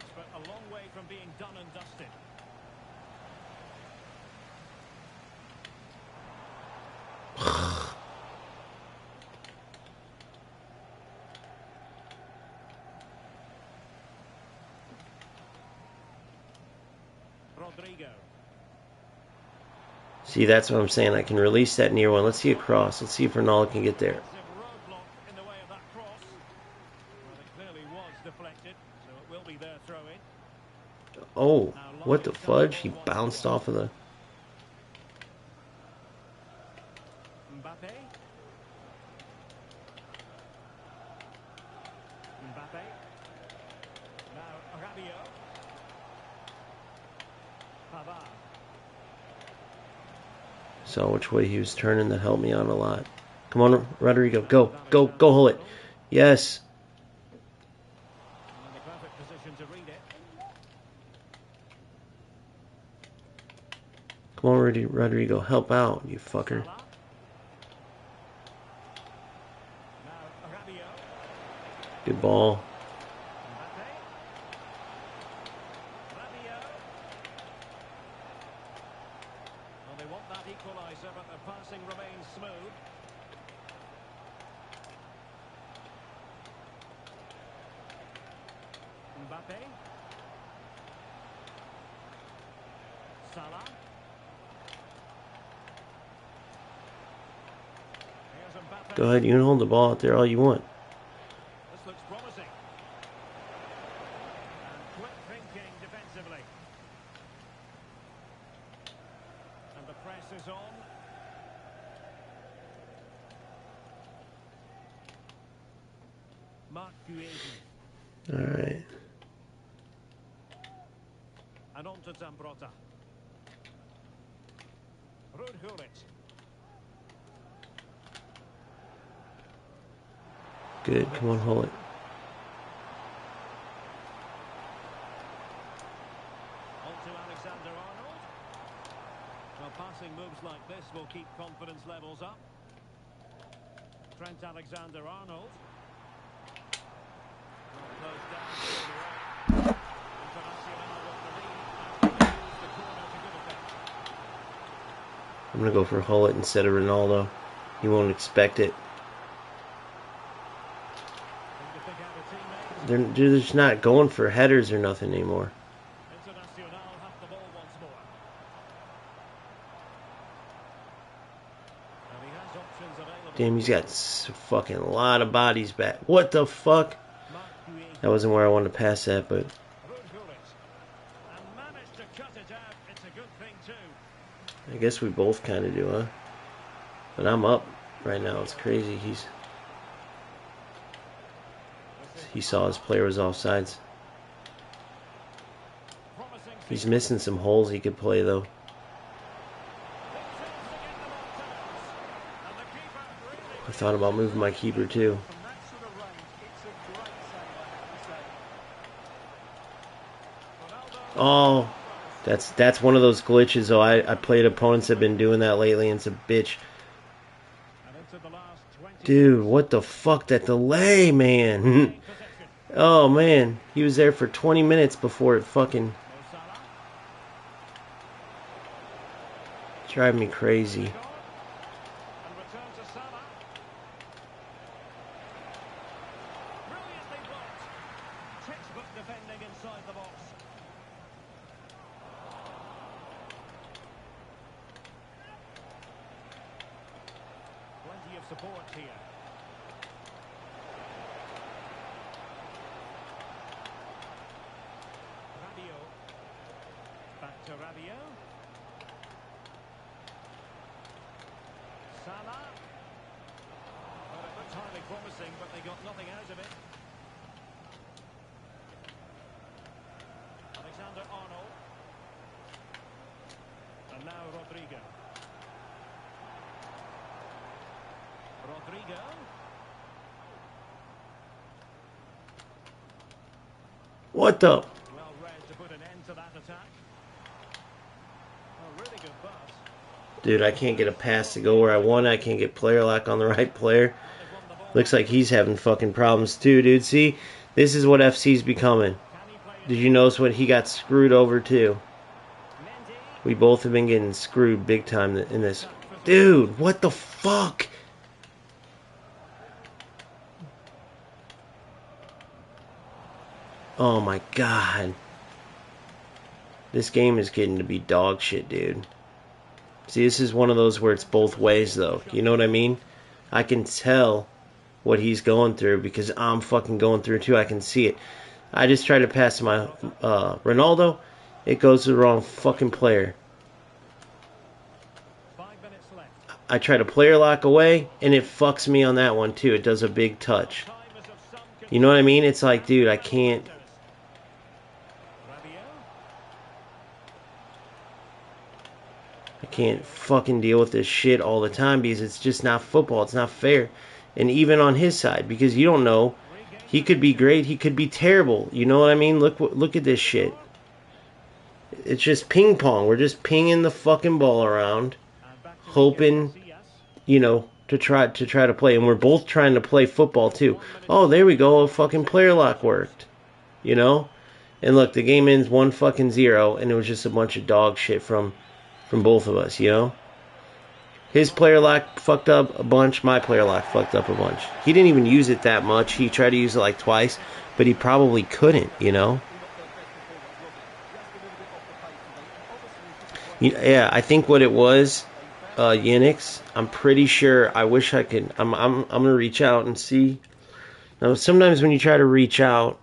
See, that's what I'm saying. I can release that near one. Let's see a cross. Let's see if Ronaldo can get there. Oh, what the fudge? He bounced off of the... So which way he was turning that helped me out a lot. Come on, Rodrigo. Go, go, go, hold it. Yes. Come on, Rodrigo. Help out, you fucker. Good ball. Mbappe. Salah. Here's Mbappe. Go ahead, you can hold the ball out there all you want. This looks promising. And quick thinking defensively. And the press is on. Mark Guedes. All right. And on to Zambrota. Ruud Gullit. Good. Come on, hold it. On to Alexander-Arnold. Well, passing moves like this will keep confidence levels up. Trent Alexander-Arnold. Well, closed down straight away. Internacional with the lead as they use the corner to good effect. I'm going to go for Hullet instead of Ronaldo. He won't expect it. Think to pick out a teammate. They're just not going for headers or nothing anymore. Internacional have the ball once more. And he has options available. Damn, he's got a fucking lot of bodies back. What the fuck? Mark Guedes. That wasn't where I wanted to pass that, but Ruud Gullit. And managed to cut it out. It's a good thing too. I guess we both kind of do, huh? But I'm up right now. It's crazy. He saw his player was offsides. Promising He's missing some holes he could play, though. I thought about moving my keeper, too. From that sort of range, it's a great save, I have to say. Oh, that's one of those glitches, though. I played opponents that have been doing that lately, and it's a bitch. And into the last 20 Dude, what the fuck? That delay, man. possession. Oh, man. He was there for 20 minutes before it fucking Mo Salah. drive me crazy. And return to Salah. Brilliantly blocked. Textbook defending inside the box. Plenty of support here. Rabiot. Back to Rabiot. Salah. Well, it looked highly promising, but they got nothing out of it. Alexander-Arnold. And now Rodrigo. Rodrigo. What the? Well read to put an end to that attack. Oh, really good pass. Dude, I can't get a pass to go where I want. I can't get player lock on the right player. Looks like he's having fucking problems too, dude. See? This is what FC's becoming. Can he play it? Did you notice what he got screwed over too? Mendy. We both have been getting screwed big time in this. Dude, what the fuck? Oh my god. This game is getting to be dog shit, dude. See, this is one of those where it's both ways, though. You know what I mean? I can tell what he's going through because I'm fucking going through it too. I can see it. I just try to pass my Ronaldo. It goes to the wrong fucking player. 5 minutes left. I try to player lock away, and it fucks me on that one too. It does a big touch. Time is of some You know what I mean? It's like, dude, I can't. Rabiot. I can't fucking deal with this shit all the time because it's just not football. It's not fair. And even on his side, because you don't know. He could be great. He could be terrible. You know what I mean? Look at this shit. It's just ping pong. We're just pinging the fucking ball around, And back to hoping, Casillas. you know, to try to play. And we're both trying to play football too. Oh, there we go. A fucking player lock worked. You know? And look, the game ends 1-0, and it was just a bunch of dog shit from both of us, you know? His player lock fucked up a bunch. My player lock fucked up a bunch. He didn't even use it that much. He tried to use it like twice, but he probably couldn't, you know? Yeah, I think what it was, Unix. I'm pretty sure. I wish I could. I'm gonna reach out and see. Now, sometimes when you try to reach out,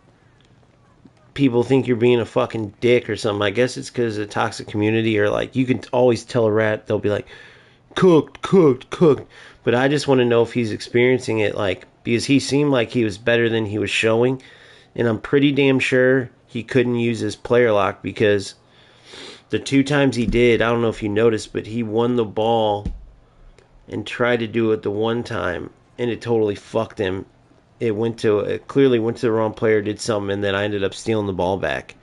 people think you're being a fucking dick or something. I guess it's because of the toxic community, or like you can always tell a rat. They'll be like, cooked, cooked, cooked. But I just want to know if he's experiencing it, like, because he seemed like he was better than he was showing, and I'm pretty damn sure he couldn't use his player lock because the 2 times he did, I don't know if you noticed, but he won the ball and tried to do it the 1 time, and it totally fucked him. It clearly went to the wrong player, did something, and then I ended up stealing the ball back.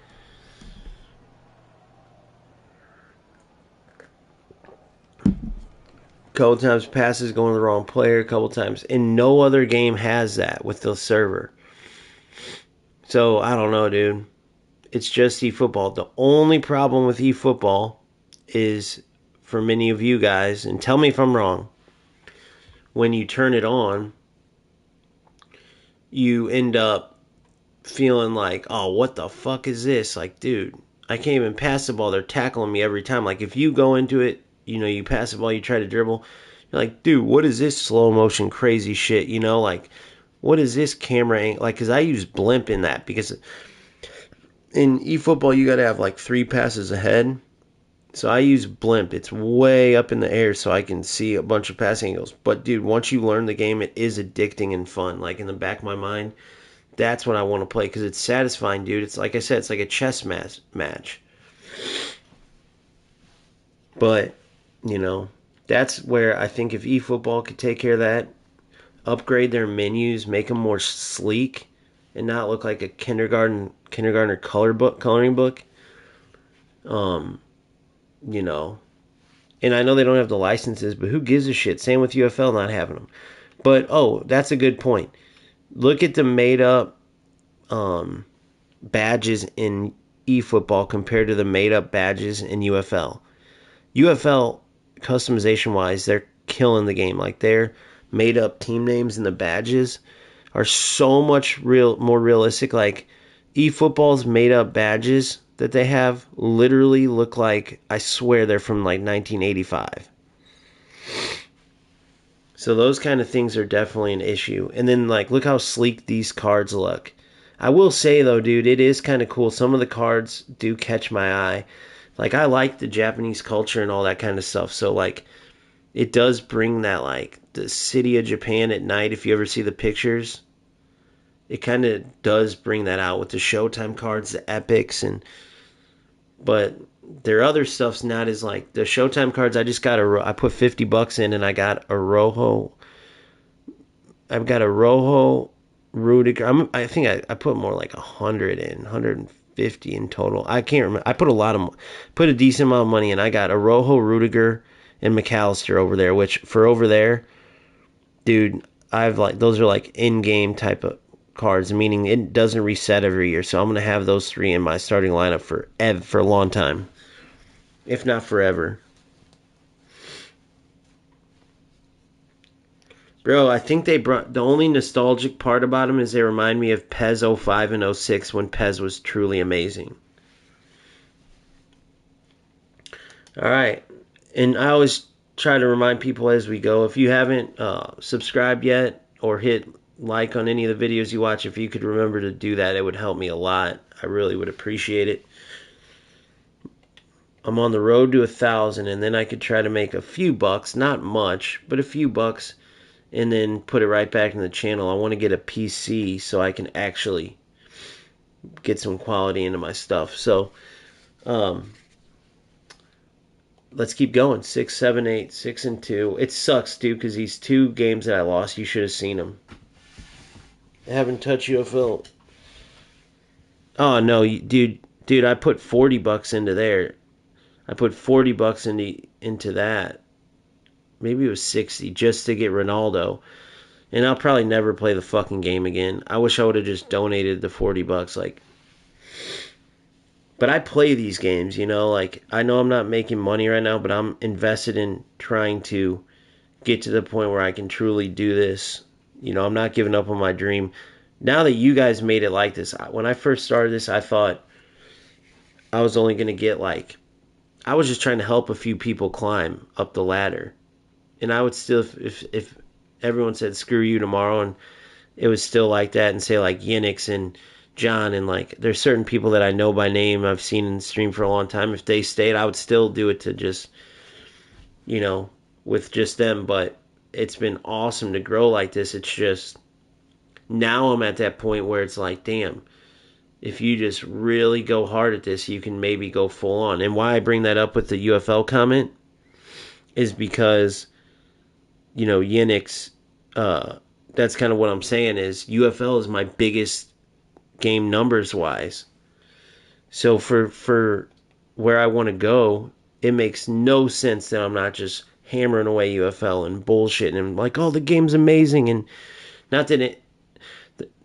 Couple times passes going to the wrong player, a couple times, and no other game has that with the server. So I don't know, dude. It's just eFootball. The only problem with eFootball is, for many of you guys, and tell me if I'm wrong, when you turn it on, you end up feeling like, oh, what the fuck is this? Like, dude, I can't even pass the ball. They're tackling me every time. Like, if you go into it, you know, you pass the ball, you try to dribble, you're like, dude, what is this slow motion crazy shit? You know, like, what is this camera angle? Like, because I use blimp in that, because in eFootball, you got to have like 3 passes ahead. So I use blimp. It's way up in the air so I can see a bunch of pass angles. But, dude, once you learn the game, it is addicting and fun. Like, in the back of my mind, that's what I want to play because it's satisfying, dude. It's like I said, it's like a chess match. But, you know, that's where I think if eFootball could take care of that, upgrade their menus, make them more sleek, and not look like a kindergartner coloring book. You know, and I know they don't have the licenses, but who gives a shit? Same with UFL not having them. But that's a good point. Look at the made up badges in eFootball compared to the made up badges in UFL. UFL customization wise, they're killing the game. Like their made up team names and the badges are so much more realistic. Like eFootball's made up badges that they have literally look like, I swear they're from like 1985. So those kind of things are definitely an issue. And then like look how sleek these cards look. I will say though, dude, it is kind of cool. Some of the cards do catch my eye. Like I like the Japanese culture and all that kind of stuff. So like it does bring that, like the city of Japan at night. If you ever see the pictures, it kind of does bring that out with the Showtime cards, the epics, but their other stuff's not as like the Showtime cards. I put $50 in and I got a Rojo. I've got a Rojo Rudiger. I think I put more like 100 in, 150 in total. I can't remember. I put a decent amount of money in. I got a Rojo, Rudiger, and McAllister over there. Which for over there, dude, those are like in-game type of cards, meaning it doesn't reset every year. So I'm gonna have those 3 in my starting lineup for a long time, if not forever. Bro, I think they brought the only nostalgic part about them is they remind me of PES 05 and 06 when PES was truly amazing. All right, and I always try to remind people as we go, if you haven't subscribed yet or hit like on any of the videos you watch, if you could remember to do that, it would help me a lot. I really would appreciate it. I'm on the road to 1,000, and then I could try to make a few bucks, not much, but a few bucks, and then put it right back in the channel. I want to get a PC so I can actually get some quality into my stuff. So, let's keep going. 6, 7, 8, 6 and 2. It sucks, dude, because these 2 games that I lost, you should have seen them. I haven't touched UFL. Oh no, dude, I put $40 into there. I put $40 into that. Maybe it was 60 just to get Ronaldo. And I'll probably never play the fucking game again. I wish I would have just donated the $40. Like, but I play these games, you know. Like, I know I'm not making money right now, but I'm invested in trying to get to the point where I can truly do this. You know, I'm not giving up on my dream. Now that you guys made it like this, when I first started this, I thought I was only going to get like, I was just trying to help a few people climb up the ladder. And I would still, if everyone said screw you tomorrow and it was still like that, and say like Yenix and John, and like there's certain people that I know by name, I've seen in the stream for a long time, if they stayed, I would still do it to just, you know, with just them. But it's been awesome to grow like this. It's just, now I'm at that point where it's like, damn, if you just really go hard at this, you can maybe go full on. And why I bring that up with the UFL comment is because, you know, Yenix, that's kind of what I'm saying is UFL is my biggest game numbers wise. So for where I want to go, it makes no sense that I'm not just hammering away UFL and bullshit and like, oh, the game's amazing. And not that it,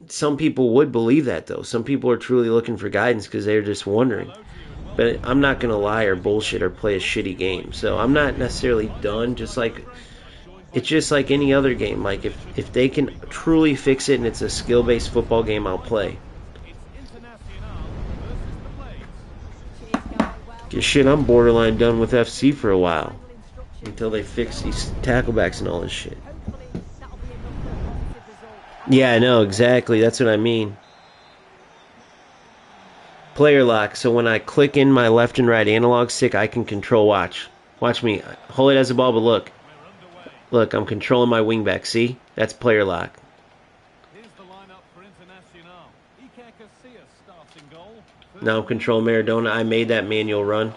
some people would believe that though. Some people are truly looking for guidance because they're just wondering. But I'm not going to lie or bullshit or play a shitty game. So I'm not necessarily done. Just like, it's just like any other game. Like if they can truly fix it and it's a skill-based football game, I'll play. Cause shit, I'm borderline done with FC for a while. Until they fix these tacklebacks and all this shit. Yeah, I know, exactly. That's what I mean. Player lock. So when I click in my left and right analog stick, I can control. Watch me. Hold it as a ball, but look. Look, I'm controlling my wingback. See? That's player lock. Now I'm controlling Maradona. I made that manual run.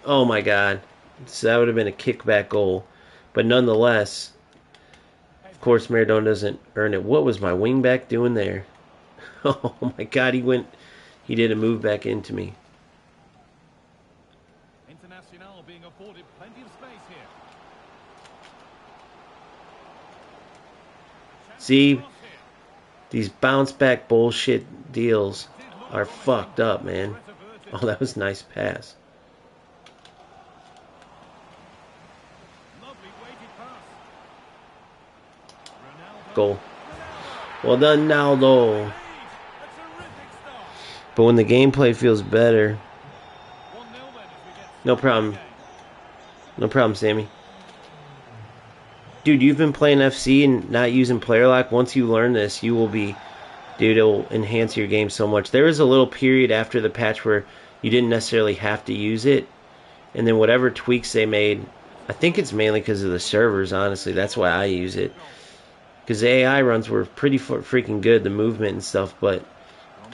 Oh my god. So that would have been a kickback goal. But nonetheless, of course Maradona doesn't earn it. What was my wingback doing there? Oh my god, he did a move back into me. Internacional being afforded plenty of space here. See, these bounce back bullshit deals are fucked up, man. Oh, that was a nice pass. Goal. Well done, Naldo. But when the gameplay feels better, no problem. No problem, Sammy. Dude, you've been playing FC and not using player lock. Once you learn this, you will be... Dude, it'll enhance your game so much. There was a little period after the patch where you didn't necessarily have to use it. And then whatever tweaks they made, I think it's mainly because of the servers, honestly. That's why I use it. Because the AI runs were pretty freaking good, the movement and stuff. But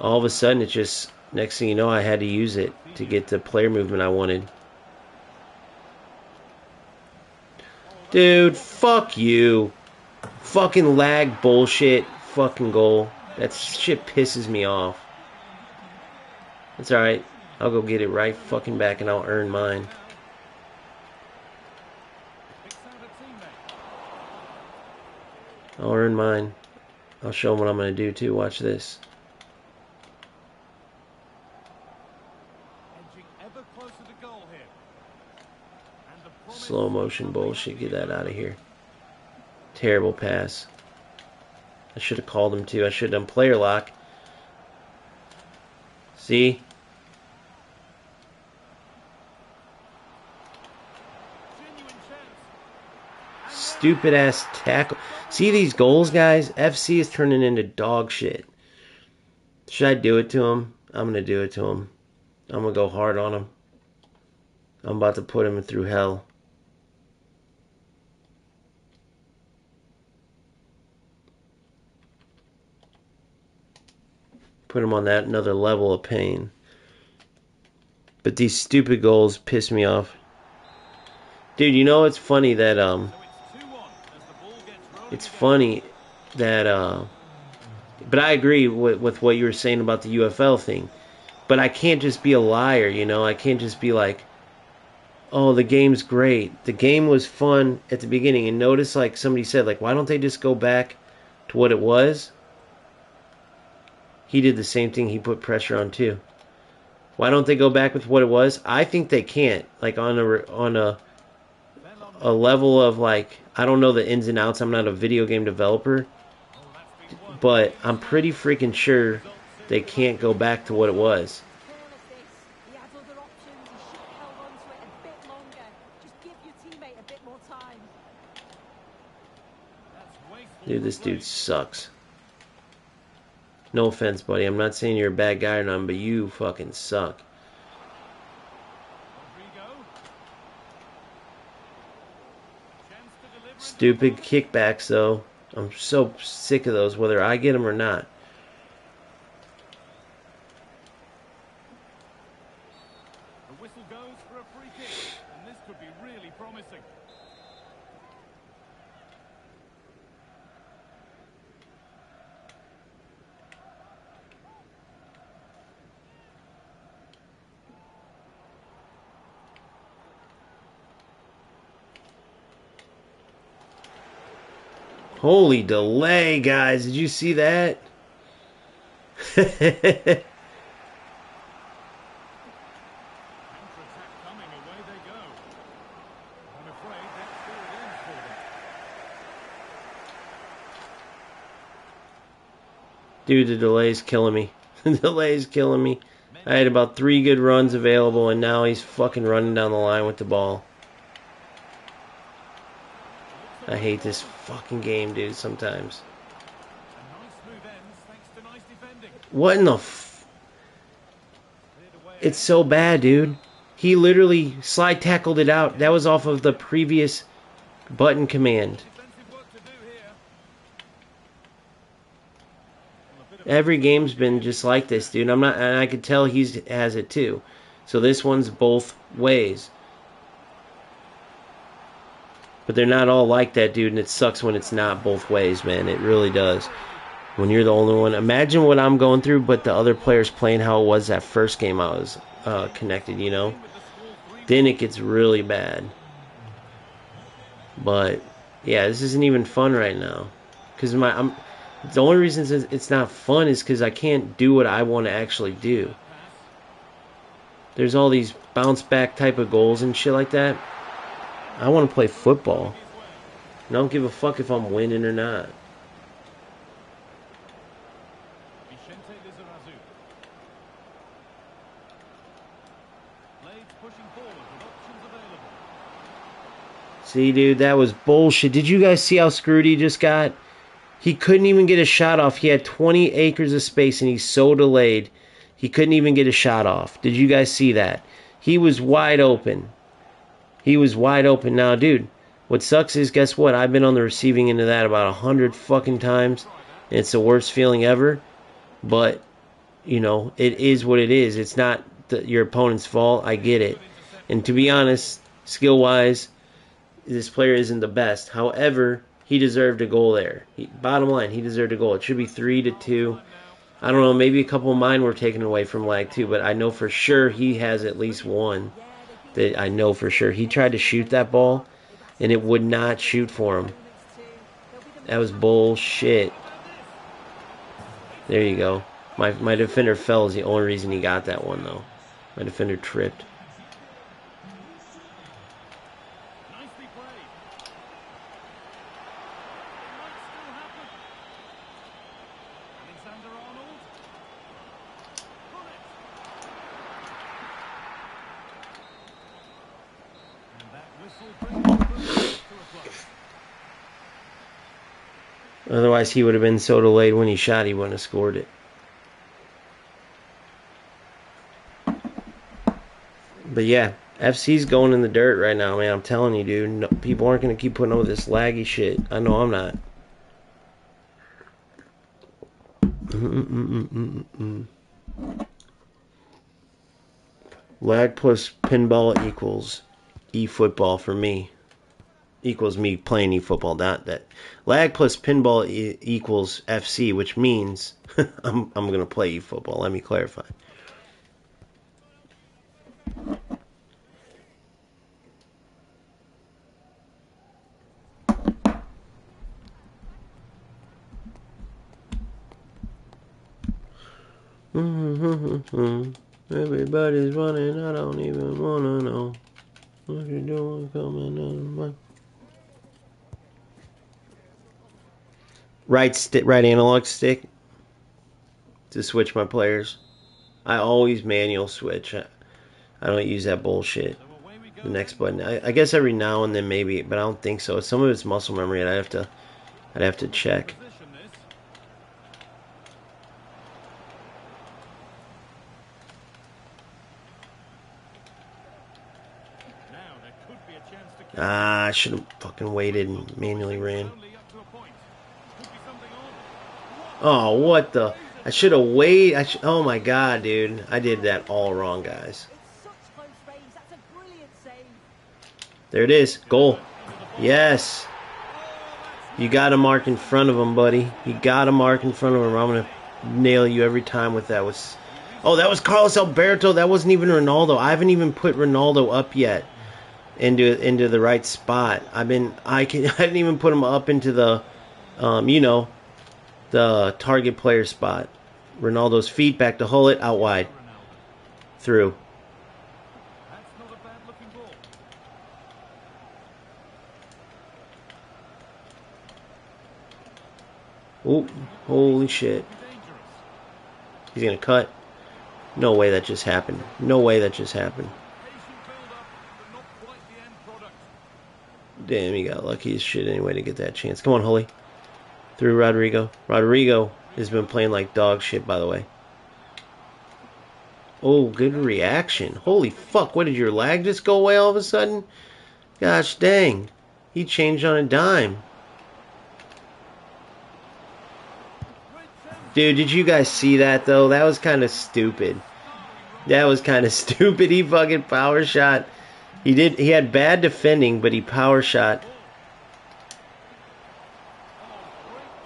all of a sudden, it just... Next thing you know, I had to use it to get the player movement I wanted. Dude, fuck you. Fucking lag bullshit. Fucking goal. That shit pisses me off. It's alright. I'll go get it right fucking back and I'll earn mine. I'll earn mine. I'll show them what I'm going to do too. Watch this. Slow motion bullshit. Get that out of here. Terrible pass. I should have called him too. I should have done player lock. See? Stupid ass tackle. See these goals, guys? FC is turning into dog shit. Should I do it to him? I'm going to do it to him. I'm going to go hard on him. I'm about to put him through hell. Put him on that another level of pain. But these stupid goals piss me off. Dude, you know it's funny that but I agree with what you were saying about the UFL thing. But I can't just be a liar, you know? I can't just be like, oh, the game's great. The game was fun at the beginning. And notice, like somebody said, like, why don't they just go back to what it was? He did the same thing. He put pressure on too. Why don't they go back with what it was? I think they can't. Like on a a level of like, I don't know the ins and outs. I'm not a video game developer, but I'm pretty freaking sure they can't go back to what it was. Careless this. He had other options. He should have held on to it a bit longer. Just give your teammate a bit more time. Dude, this dude sucks. No offense, buddy. I'm not saying you're a bad guy or nothing, but you fucking suck. Stupid kickbacks, though. I'm so sick of those, whether I get them or not. The whistle goes for a free kick, and this could be really promising. Holy delay, guys. Did you see that? Counter-attack coming, away they go. I'm afraid that's where it ends for them. Dude, the delay's killing me. The delay's killing me. I had about 3 good runs available, and now he's fucking running down the line with the ball. I hate this fucking game, dude, sometimes. A nice smooth ends thanks to nice defending. What in the It's so bad, dude. He literally slide tackled it out. That was off of the previous button command. Defensive work to do here. Every game's been just like this, dude. And I could tell he has it too. So this one's both ways. But they're not all like that, dude, and it sucks when it's not both ways, man. It really does. When you're the only one. Imagine what I'm going through, but the other players playing how it was that first game I was connected, you know? Then it gets really bad. But, yeah, this isn't even fun right now. Because the only reason it's not fun is because I can't do what I want to actually do. There's all these bounce back type of goals and shit like that. I want to play football. I don't give a fuck if I'm winning or not. See, dude, that was bullshit. Did you guys see how screwed he just got? He couldn't even get a shot off. He had 20 acres of space, and he's so delayed. He couldn't even get a shot off. Did you guys see that? He was wide open. He was wide open. Now, dude, what sucks is, guess what? I've been on the receiving end of that about 100 fucking times. And it's the worst feeling ever. But, you know, it is what it is. It's not your opponent's fault. I get it. And to be honest, skill-wise, this player isn't the best. However, he deserved a goal there. Bottom line, he deserved a goal. It should be 3-2. I don't know, maybe a couple of mine were taken away from lag too, but I know for sure he has at least one that I know for sure. He tried to shoot that ball, and it would not shoot for him. That was bullshit. There you go. My defender fell is the only reason he got that one, though. My defender tripped. Otherwise, he would have been so delayed when he shot, he wouldn't have scored it. But yeah, FC's going in the dirt right now, man. I'm telling you, dude. No, people aren't going to keep putting up with this laggy shit. I know I'm not. Lag plus pinball equals eFootball for me. Equals me playing eFootball, not that. Lag plus pinball equals FC, which means I'm going to play eFootball. Let me clarify. Everybody's running, I don't even want to know what you're doing coming out of my... right analog stick to switch my players. I always manual switch. I don't use that bullshit. So away we go The next then. button. I guess every now and then maybe, but I don't think so. Some of it's muscle memory, and I'd have to check. Position this. Now there could be a chance to keep Ah, I should have fucking waited and manually ran. only up to a point. Could be something on. Oh, what the? I should have waited. Oh my god, dude. I did that all wrong, guys. It's such close range. That's a brilliant save. There it is. Goal. Yes. You got to mark in front of him, buddy. You got to mark in front of him. I'm going to nail you every time with that. Oh, that was Carlos Alberto. That wasn't even Ronaldo. I haven't even put Ronaldo up yet into the right spot. I didn't even put him up into the, the target player spot. Ronaldo's feet back to Hullet, out wide, through. That's not a bad looking ball. Oh, holy shit. Dangerous. He's going to cut. No way that just happened. No way that just happened. Patient build up, but not quite the end product. Damn, he got lucky as shit anyway to get that chance. Come on, Holy. Through Rodrigo. Rodrigo has been playing like dog shit, by the way. Oh, good reaction. Holy fuck, what did your lag just go away all of a sudden? Gosh dang. He changed on a dime. Dude, did you guys see that, though? That was kind of stupid. That was kind of stupid. He fucking power shot. He had bad defending, but he power shot.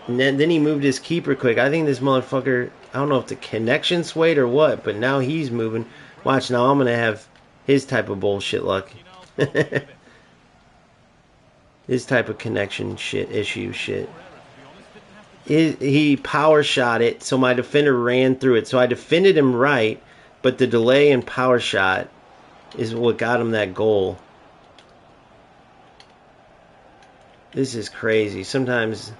And then he moved his keeper quick. I think this motherfucker, I don't know if the connection swayed or what, but now he's moving. Watch, now I'm going to have his type of bullshit luck. His type of connection issue shit. He power shot it, so my defender ran through it. So I defended him right, but the delay and power shot is what got him that goal. This is crazy. Sometimes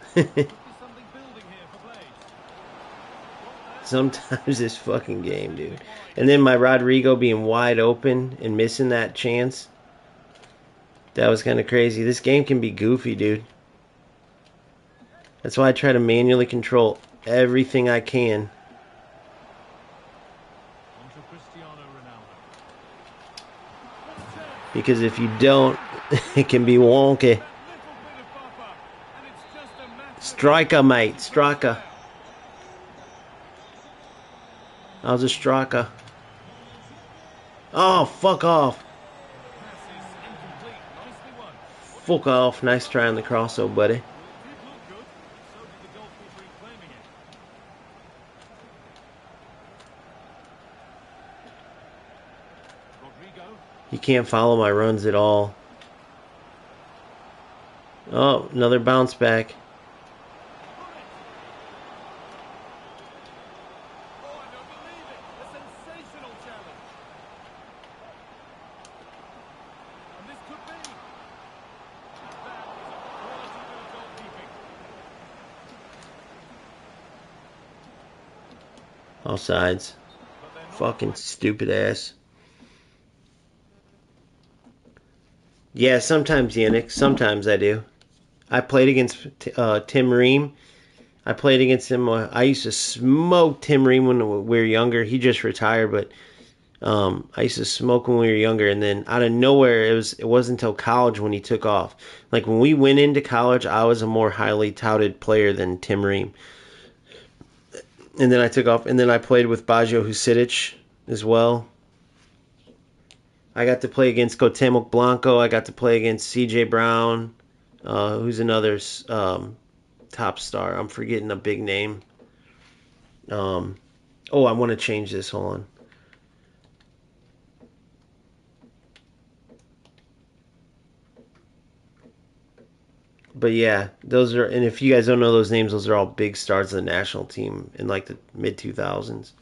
sometimes this fucking game, dude. And then my Rodrigo being wide open and missing that chance. That was kind of crazy. This game can be goofy, dude. That's why I try to manually control everything I can. Because if you don't, it can be wonky. Striker, mate. Striker. I was a striker. Oh, fuck off. Fuck off. Nice try on the crossover, buddy. You can't follow my runs at all. Oh, another bounce back. All sides. Fucking stupid ass. Yeah, sometimes, Yannick. Sometimes I do. I played against Tim Ream. I played against him. I used to smoke Tim Ream when we were younger. He just retired, but I used to smoke when we were younger. And then out of nowhere, it wasn't until college when he took off. Like when we went into college, I was a more highly touted player than Tim Ream. And then I took off, and then I played with Baggio Husidic as well. I got to play against Cuauhtemoc Blanco. I got to play against C.J. Brown, who's another top star. I'm forgetting a big name. I want to change this. Hold on. But yeah, those are, and if you guys don't know those names, those are all big stars of the national team in like the mid 2000s.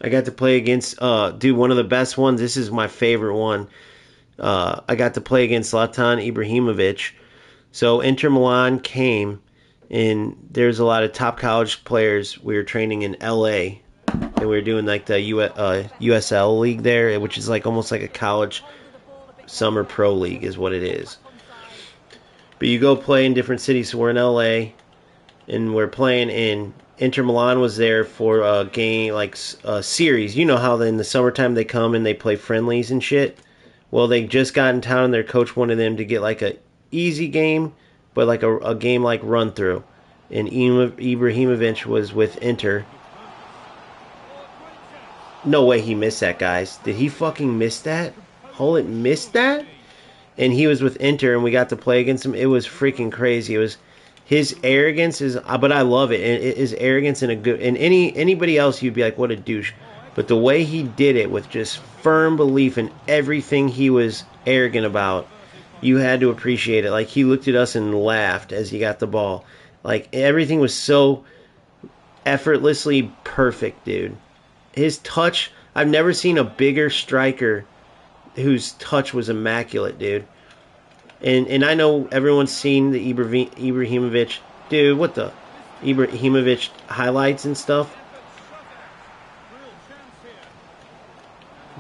I got to play against, dude, one of the best ones. This is my favorite one. I got to play against Zlatan Ibrahimovic. So Inter Milan came, and there's a lot of top college players. We were training in LA, and we were doing like the USL league there, which is like almost like a college summer pro league, is what it is. But you go play in different cities. So we're in LA, and we're playing in Inter Milan was there for a game like a series. You know how in the summertime they come and they play friendlies and shit. Well, they just got in town and their coach wanted them to get like a easy game, but like a game like run through. And Ibrahimovic was with Inter. No way he missed that, guys. Did he fucking miss that? Hullet missed that? And he was with Inter, and we got to play against him. It was freaking crazy. It was his arrogance is, but I love it. And his arrogance in a good. And anybody else, you'd be like, what a douche. But the way he did it with just firm belief in everything he was arrogant about, you had to appreciate it. Like he looked at us and laughed as he got the ball. Like everything was so effortlessly perfect, dude. His touch, I've never seen a bigger striker whose touch was immaculate, dude. And I know everyone's seen the Ibrahimovic, dude. What the Ibrahimovic highlights and stuff.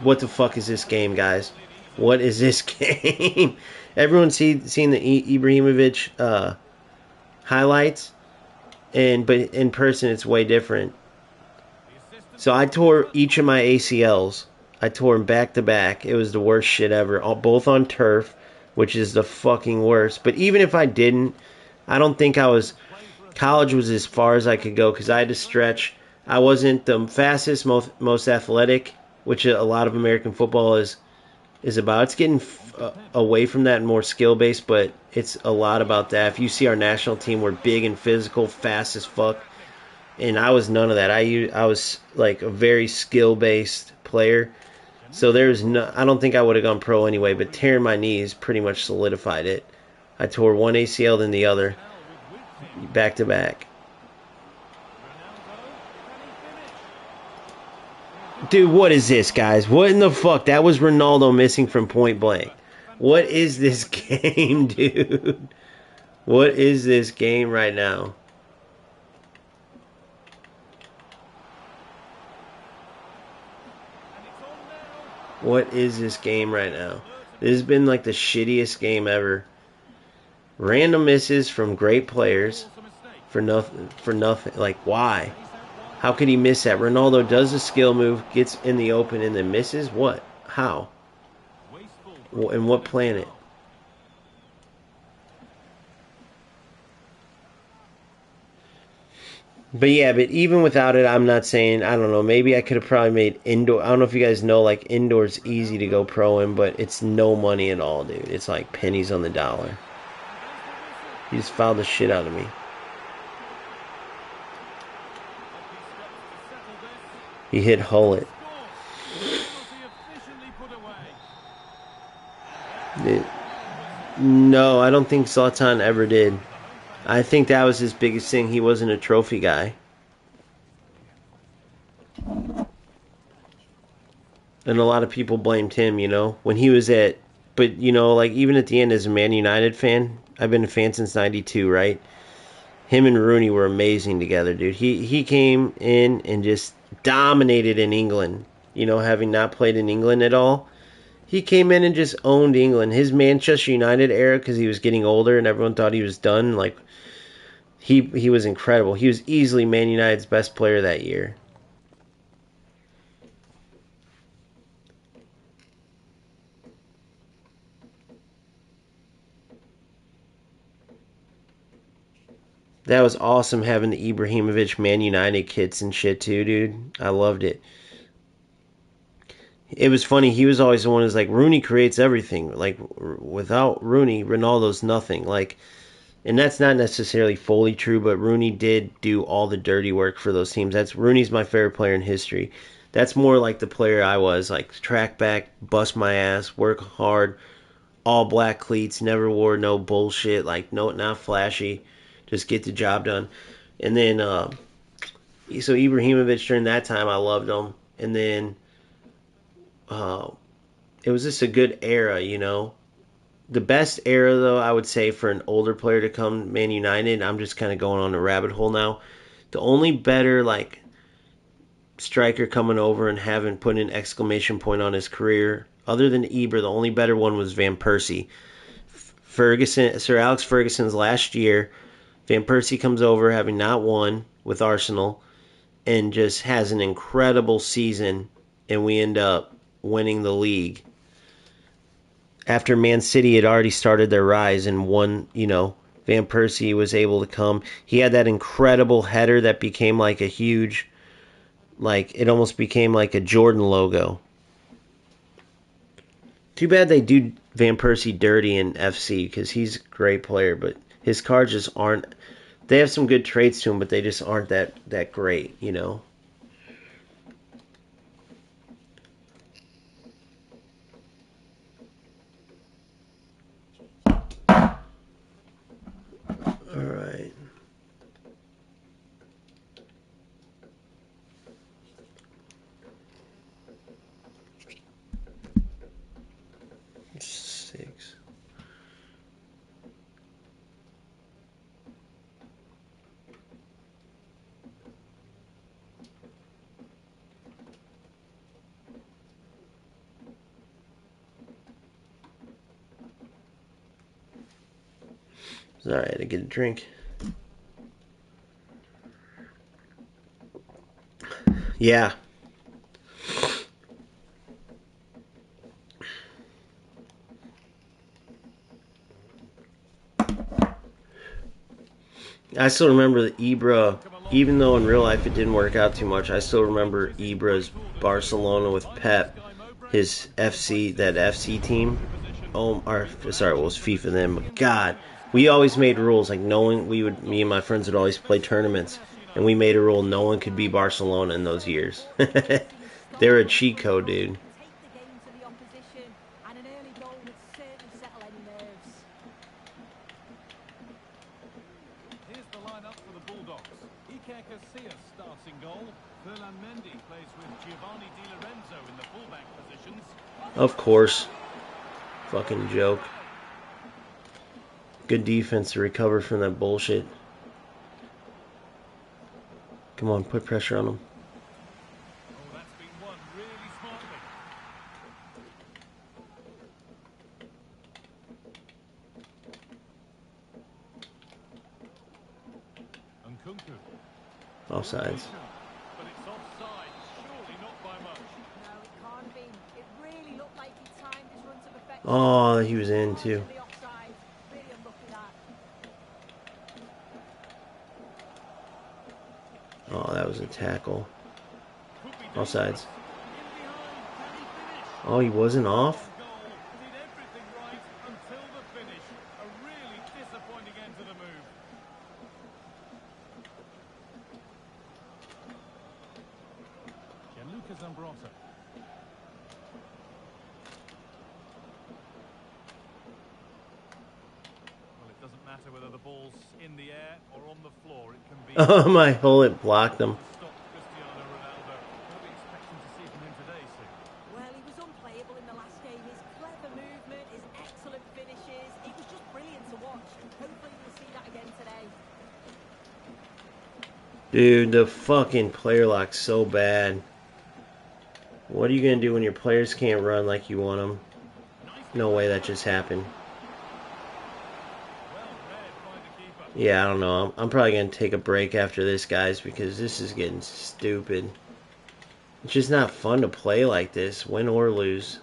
What the fuck is this game, guys? What is this game? Everyone's seen the Ibrahimovic highlights, but in person it's way different. So I tore each of my ACLs. I tore them back to back. It was the worst shit ever. Both on turf, which is the fucking worst. But even if I didn't, I don't think I was. College was as far as I could go because I had to stretch. I wasn't the fastest, most athletic, which a lot of American football is about. It's getting away from that and more skill based, but it's a lot about that. If you see our national team, we're big and physical, fast as fuck. And I was none of that. I was like a very skill based player. So there's no. I don't think I would have gone pro anyway. But tearing my knees pretty much solidified it. I tore one ACL then the other, back to back. Dude, what is this, guys? What in the fuck? That was Ronaldo missing from point blank. What is this game, dude? What is this game right now? What is this game right now? This has been like the shittiest game ever. Random misses from great players for nothing. Like, why? How could he miss that? Ronaldo does a skill move, gets in the open, and then misses? What? How? And what planet? But yeah, but even without it, I'm not saying, I don't know, maybe I could have probably made indoor. I don't know if you guys know, like, indoor's easy to go pro in, but it's no money at all, dude. It's like pennies on the dollar. He just fouled the shit out of me. He hit Hullet. No, I don't think Zlatan ever did. I think that was his biggest thing. He wasn't a trophy guy. And a lot of people blamed him, you know, when he was at. But, you know, like, even at the end as a Man United fan, I've been a fan since 92, right? Him and Rooney were amazing together, dude. He came in and just dominated in England, you know, having not played in England at all. He came in and just owned England. His Manchester United era, because he was getting older and everyone thought he was done, like, he was incredible. He was easily Man United's best player that year. That was awesome having the Ibrahimovic Man United kits and shit too, dude. I loved it. It was funny. He was always the one who's like, Rooney creates everything. Like, without Rooney, Ronaldo's nothing. Like, and that's not necessarily fully true, but Rooney did do all the dirty work for those teams. Rooney's my favorite player in history. That's more like the player I was, like track back, bust my ass, work hard, all black cleats, never wore no bullshit, like no, not flashy, just get the job done. And then so Ibrahimovic during that time, I loved him. And then it was just a good era, you know. The best era, though, I would say for an older player to come Man United, I'm just kind of going on a rabbit hole now. The only better, like, striker coming over and having put an exclamation point on his career, other than Ibra, the only better one was Van Persie. Sir Alex Ferguson's last year, Van Persie comes over having not won with Arsenal and just has an incredible season, and we end up winning the league. After Man City had already started their rise and won, you know, Van Persie was able to come. He had that incredible header that became like a huge, like, it almost became like a Jordan logo. Too bad they do Van Persie dirty in FC because he's a great player, but his cards just aren't. They have some good traits to him, but they just aren't that great, you know. All right. Six. Sorry, I had to get a drink. Yeah. I still remember the Ibra, even though in real life it didn't work out too much, I still remember Ibra's Barcelona with Pep, his FC, that FC team. Oh, or, sorry, it was FIFA then, but God, we always made rules, like me and my friends would always play tournaments, and we made a rule no one could be Barcelona in those years. They're a cheat code, dude. Take the game to the opposition, and an early goal would certainly settle any nerves. Here's the lineup for the Bulldogs. Iker Casillas starts in goal. Ferland Mendy plays with Giovanni Di Lorenzo in the fullback positions. Of course. Fucking joke. Good defense to recover from that bullshit. Come on, put pressure on them. Oh, that's been won really smartly. Nkunku. Offsides. But it's offside, surely not by much. No, it can't be. It really looked like he timed his run to perfection. Oh, he was in too. The offside. Really unlucky that. Oh, that was a tackle. Offsides. Oh, he wasn't off? Goal did everything right until the finish. A really disappointing end to the move. Gianluca Zambrotta. Well, it doesn't matter whether the ball's in the air or on the floor. It can be Oh, my hole, it blocked him. stop Cristiano Ronaldo. What are we expecting to see from him today, Sue? Well, he was unplayable in the last game. His clever movement, his excellent finishes. It was just brilliant to watch. Hopefully we'll see that again today. Dude, the fucking player lock's so bad. What are you going to do when your players can't run like you want them? No way that just happened. Well read by the keeper. Yeah, I don't know. I'm probably going to take a break after this, guys, because this is getting stupid. It's just not fun to play like this, win or lose.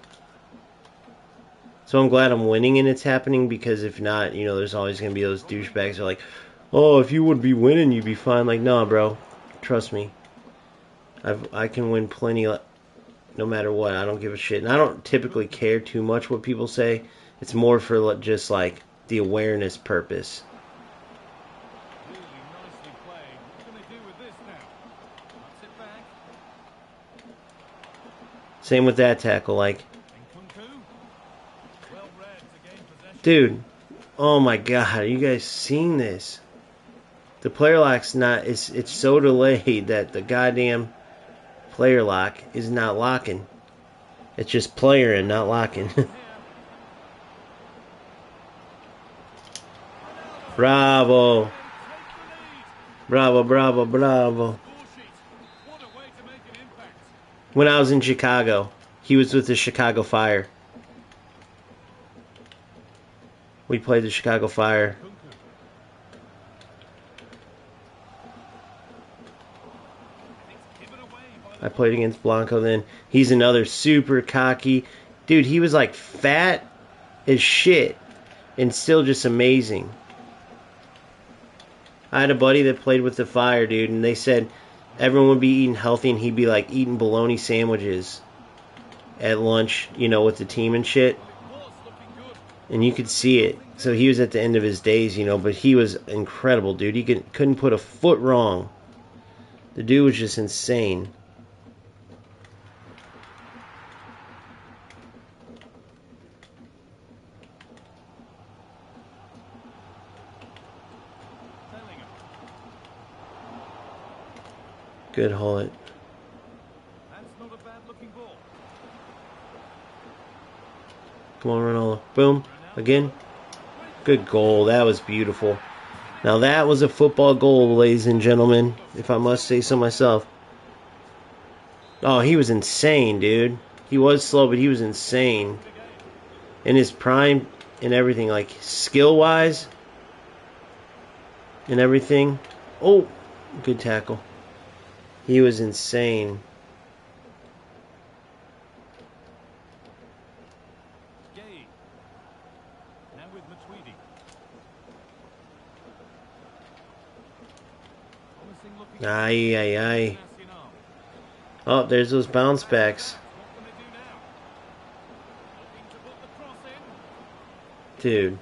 So I'm glad I'm winning and it's happening, because if not, you know, there's always going to be those douchebags who are like, oh, if you would be winning, you'd be fine. Like, no, bro. Trust me. I can win plenty, no matter what. I don't give a shit. And I don't typically care too much what people say. It's more for just, like, the awareness purpose. Really nicely played. What can they do with this now? Cuts it back. Same with that tackle. Like, Nkunku. Well read to gain possession. dude, oh my God, are you guys seeing this? The player lock's not, it's so delayed that the goddamn player lock is not locking. It's just player and not locking. Bravo. Bravo, bravo, bravo. When I was in Chicago, he was with the Chicago Fire. We played the Chicago Fire. I played against Blanco then. He's another super cocky. Dude, he was like fat as shit and still just amazing. I had a buddy that played with the Fire, dude, and they said everyone would be eating healthy and he'd be like eating bologna sandwiches at lunch, you know, with the team and shit. And you could see it. So he was at the end of his days, you know, but he was incredible, dude. He couldn't put a foot wrong. The dude was just insane. Good Hullet. That's not a bad looking ball. Come on, Ronaldo. Boom. Again. Good goal. That was beautiful. Now that was a football goal, ladies and gentlemen, if I must say so myself. Oh, he was insane, dude. He was slow, but he was insane. In his prime and everything, like skill-wise and everything. Oh, good tackle. He was insane. Now with Matuidi. Aye, aye, aye. Oh, there's those bounce backs. Dude.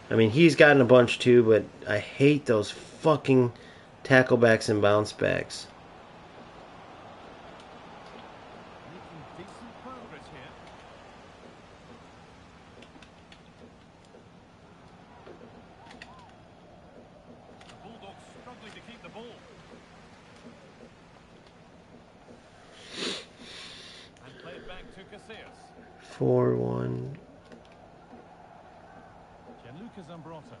I mean, he's gotten a bunch too, but I hate those fucking tackle backs and bounce backs. Making decent progress here. The Bulldogs struggling to keep the ball. And play it back to Casillas. 4-1. Gianluca Zambrotta.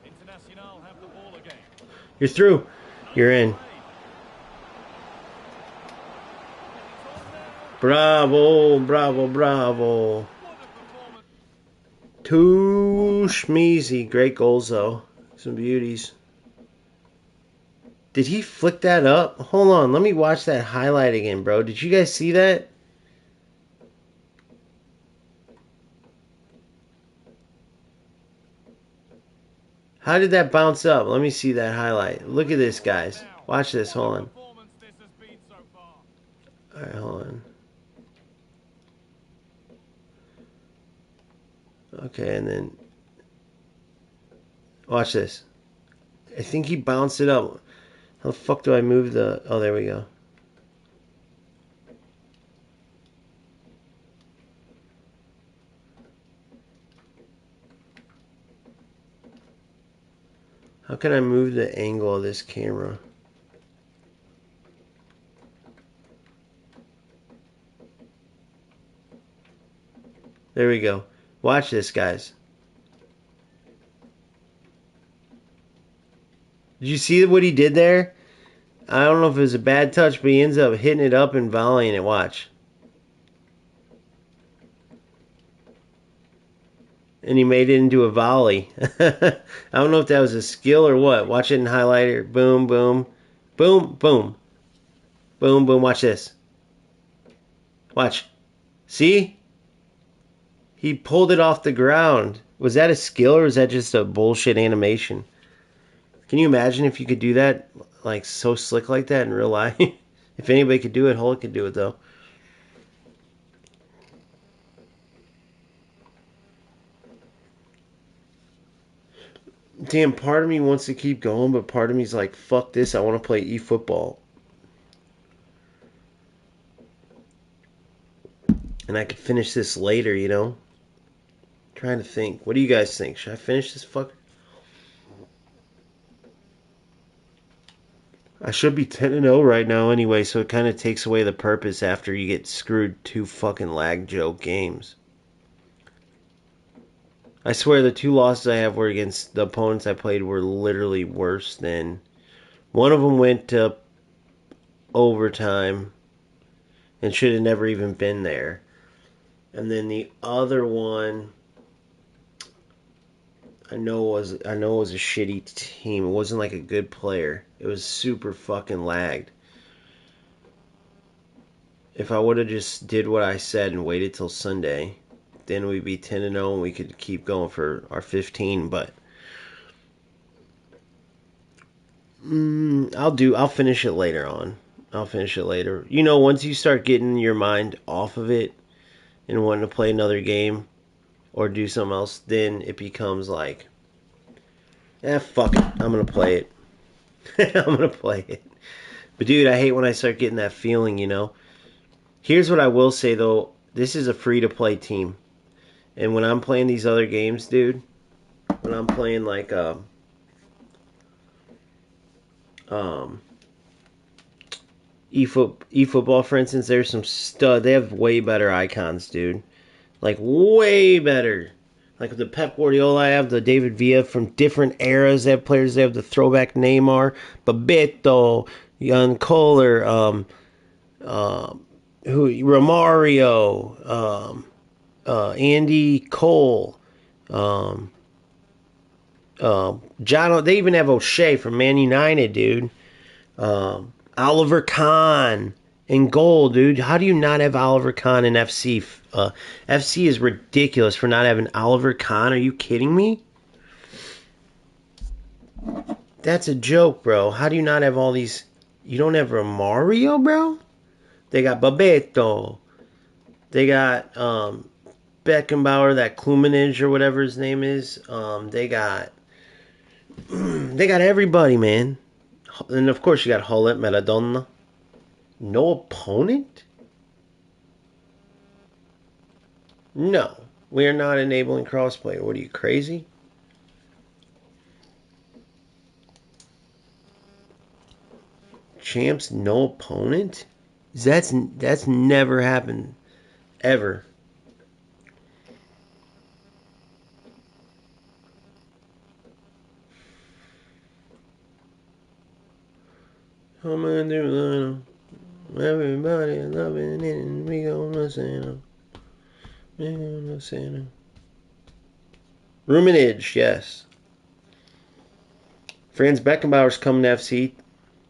Internacional have the ball again. You're through. You're in. Bravo, bravo, bravo. Too schmeezy. Great goals, though. Some beauties. Did he flick that up? Hold on. Let me watch that highlight again, bro. Did you guys see that? How did that bounce up? Let me see that highlight. Look at this, guys. Watch this. Hold on. Alright, hold on. Okay, and then... Watch this. I think he bounced it up. How the fuck do I move the... Oh, there we go. How can I move the angle of this camera? There we go. Watch this, guys. Did you see what he did there? I don't know if it was a bad touch, but he ends up hitting it up and volleying it. Watch. And he made it into a volley. I don't know if that was a skill or what. Watch it in highlighter. Boom, boom. Boom, boom. Boom, boom. Watch this. Watch. See? He pulled it off the ground. Was that a skill or was that just a bullshit animation? Can you imagine if you could do that, like, so slick like that in real life? If anybody could do it, Hulk could do it, though. Damn, part of me wants to keep going, but part of me's like, fuck this, I want to play eFootball. And I could finish this later, you know? Trying to think. What do you guys think? Should I finish this fucker? I should be 10-0 right now anyway, so it kind of takes away the purpose after you get screwed 2 fucking lag joke games. I swear the 2 losses I have were against the opponents I played were literally worse than... One of them went to overtime and should have never even been there. And then the other one... I know it was a shitty team. It wasn't like a good player. It was super fucking lagged. If I would have just did what I said and waited till Sunday, then we'd be 10-0 and we could keep going for our 15. But I'll finish it later on. I'll finish it later. You know, once you start getting your mind off of it and wanting to play another game or do something else, then it becomes like, fuck it. I'm gonna play it. I'm gonna play it. But dude, I hate when I start getting that feeling, you know. Here's what I will say though. This is a free to play team. And when I'm playing these other games, dude, when I'm playing like eFootball, for instance, there's some stud. They have way better icons, dude. Like way better. Like with the Pep Guardiola, I have the David Villa from different eras. They have players. They have the throwback Neymar, Bebeto, Jan Kohler, Romario, Andy Cole, John. They even have O'Shea from Man United, dude. Oliver Kahn in goal, dude. How do you not have Oliver Kahn in FC? FC is ridiculous for not having Oliver Kahn. Are you kidding me? That's a joke, bro. How do you not have all these? You don't have Romario, bro? They got Babeto. They got Beckenbauer, that Klumanage or whatever his name is. They got everybody, man. And of course you got Hullet, Maradona. No opponent? No. We are not enabling crossplay. What are you, crazy? Champs, no opponent? That's never happened. Ever. I'm under the everybody loving it and we gonna Santa. We gonna Santa. Ruminage, yes. Franz Beckenbauer's coming to FC.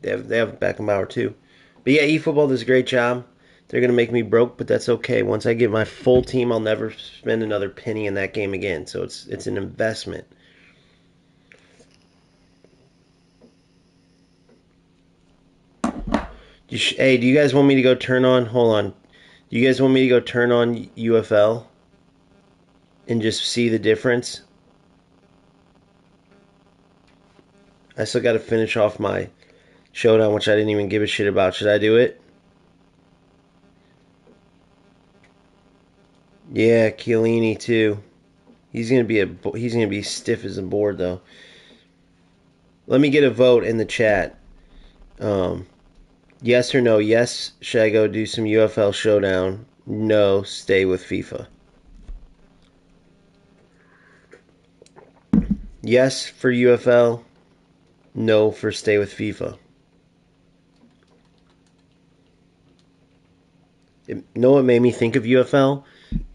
They have Beckenbauer too. But yeah, eFootball does a great job. They're gonna make me broke, but that's okay. Once I get my full team, I'll never spend another penny in that game again. So it's an investment. Hey, do you guys want me to go turn on? Hold on. Do you guys want me to go turn on UFL and just see the difference? I still got to finish off my showdown, which I didn't even give a shit about. Should I do it? Yeah, Chiellini too. He's gonna be stiff as a board though. Let me get a vote in the chat. Yes or no? Yes, should I go do some UFL showdown? No, stay with FIFA. Yes for UFL. No for stay with FIFA. Know what made me think of UFL?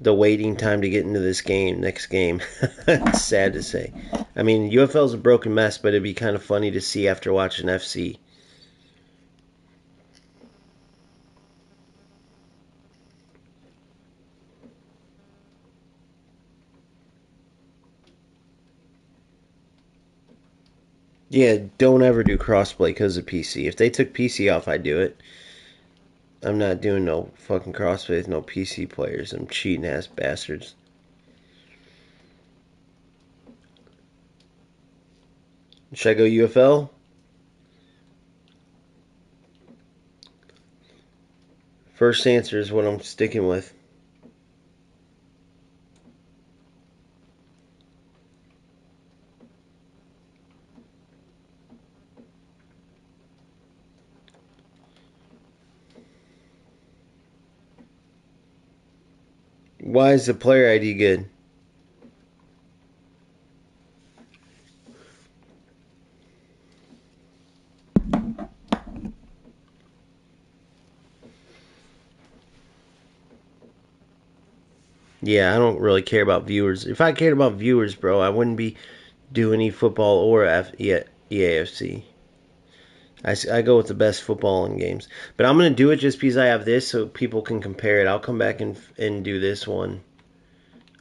The waiting time to get into this game, next game. It's sad to say. I mean, UFL's a broken mess, but it'd be kind of funny to see after watching FC. Yeah, don't ever do crossplay because of PC. If they took PC off, I'd do it. I'm not doing no fucking crossplay with no PC players. Them cheating ass bastards. Should I go UFL? First answer is what I'm sticking with. Why is the player ID good? Yeah, I don't really care about viewers. If I cared about viewers, bro, I wouldn't be doing eFootball or EAFC. I go with the best football in games. But I'm going to do it just because I have this so people can compare it. I'll come back and do this one.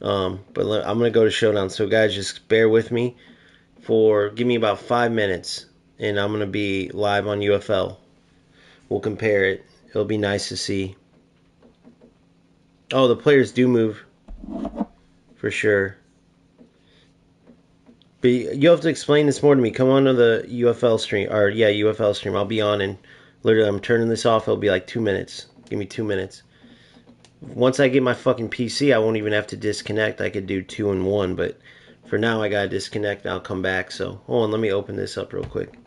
But I'm going to go to Showdown. So, guys, just bear with me give me about 5 minutes. And I'm going to be live on UFL. We'll compare it. It'll be nice to see. Oh, the players do move. For sure. But you'll have to explain this more to me. Come on to the UFL stream. Or, yeah, UFL stream. I'll be on and literally I'm turning this off. It'll be like 2 minutes. Give me 2 minutes. Once I get my fucking PC, I won't even have to disconnect. I could do 2 and 1. But for now, I got to disconnect and I'll come back. So, hold on. Let me open this up real quick.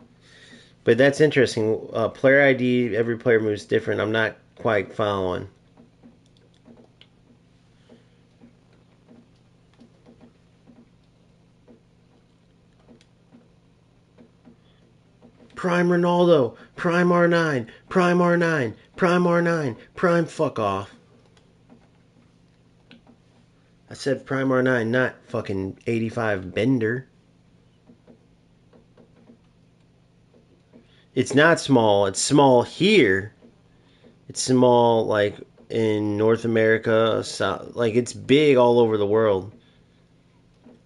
But that's interesting. Player ID, every player moves different. I'm not quite following. Prime Ronaldo, Prime R9, Prime R9, Prime R9, Prime fuck off. I said Prime R9, not fucking 85 Bender. It's not small. It's small here. It's small, like, in North America. Like, it's big all over the world.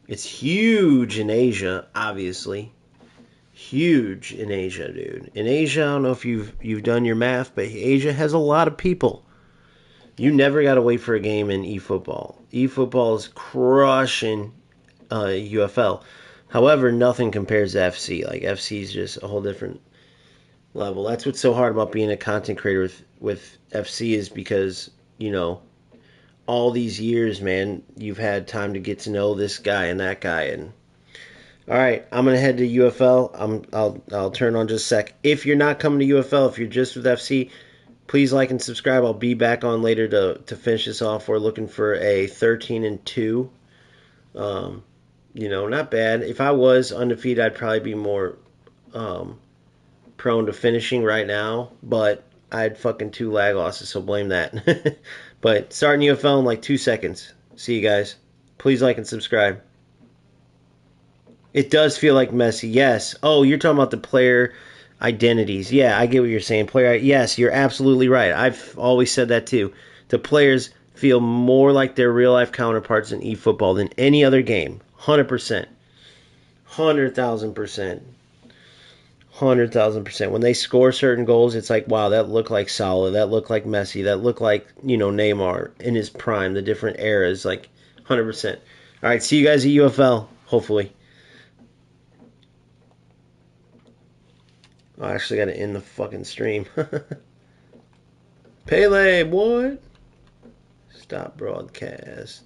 It's huge in Asia, obviously. Huge in Asia, dude. In Asia, I don't know if you've done your math, but Asia has a lot of people. You never got to wait for a game in eFootball. eFootball is crushing UFL. However, nothing compares to FC. Like, FC is just a whole different level. That's what's so hard about being a content creator with FC is because, you know, all these years, man, you've had time to get to know this guy and that guy. And all right, I'm gonna head to UFL. I'll turn on just a sec. If you're not coming to UFL, if you're just with FC, please like and subscribe. I'll be back on later to finish this off. We're looking for a 13-2. You know, not bad. If I was undefeated, I'd probably be more prone to finishing right now. But I had fucking 2 lag losses, so blame that. But starting UFL in like 2 seconds. See you guys. Please like and subscribe. It does feel like Messi, yes. Oh, you're talking about the player identities. Yeah, I get what you're saying. Yes, you're absolutely right. I've always said that too. The players feel more like their real life counterparts in eFootball than any other game. 100%. 100,000%. 100,000%. When they score certain goals, it's like, wow, that looked like Salah. That looked like Messi. That looked like, you know, Neymar in his prime, the different eras. Like, 100%. All right, see you guys at UFL, hopefully. I actually got to end the fucking stream. Pele, what? Stop broadcast.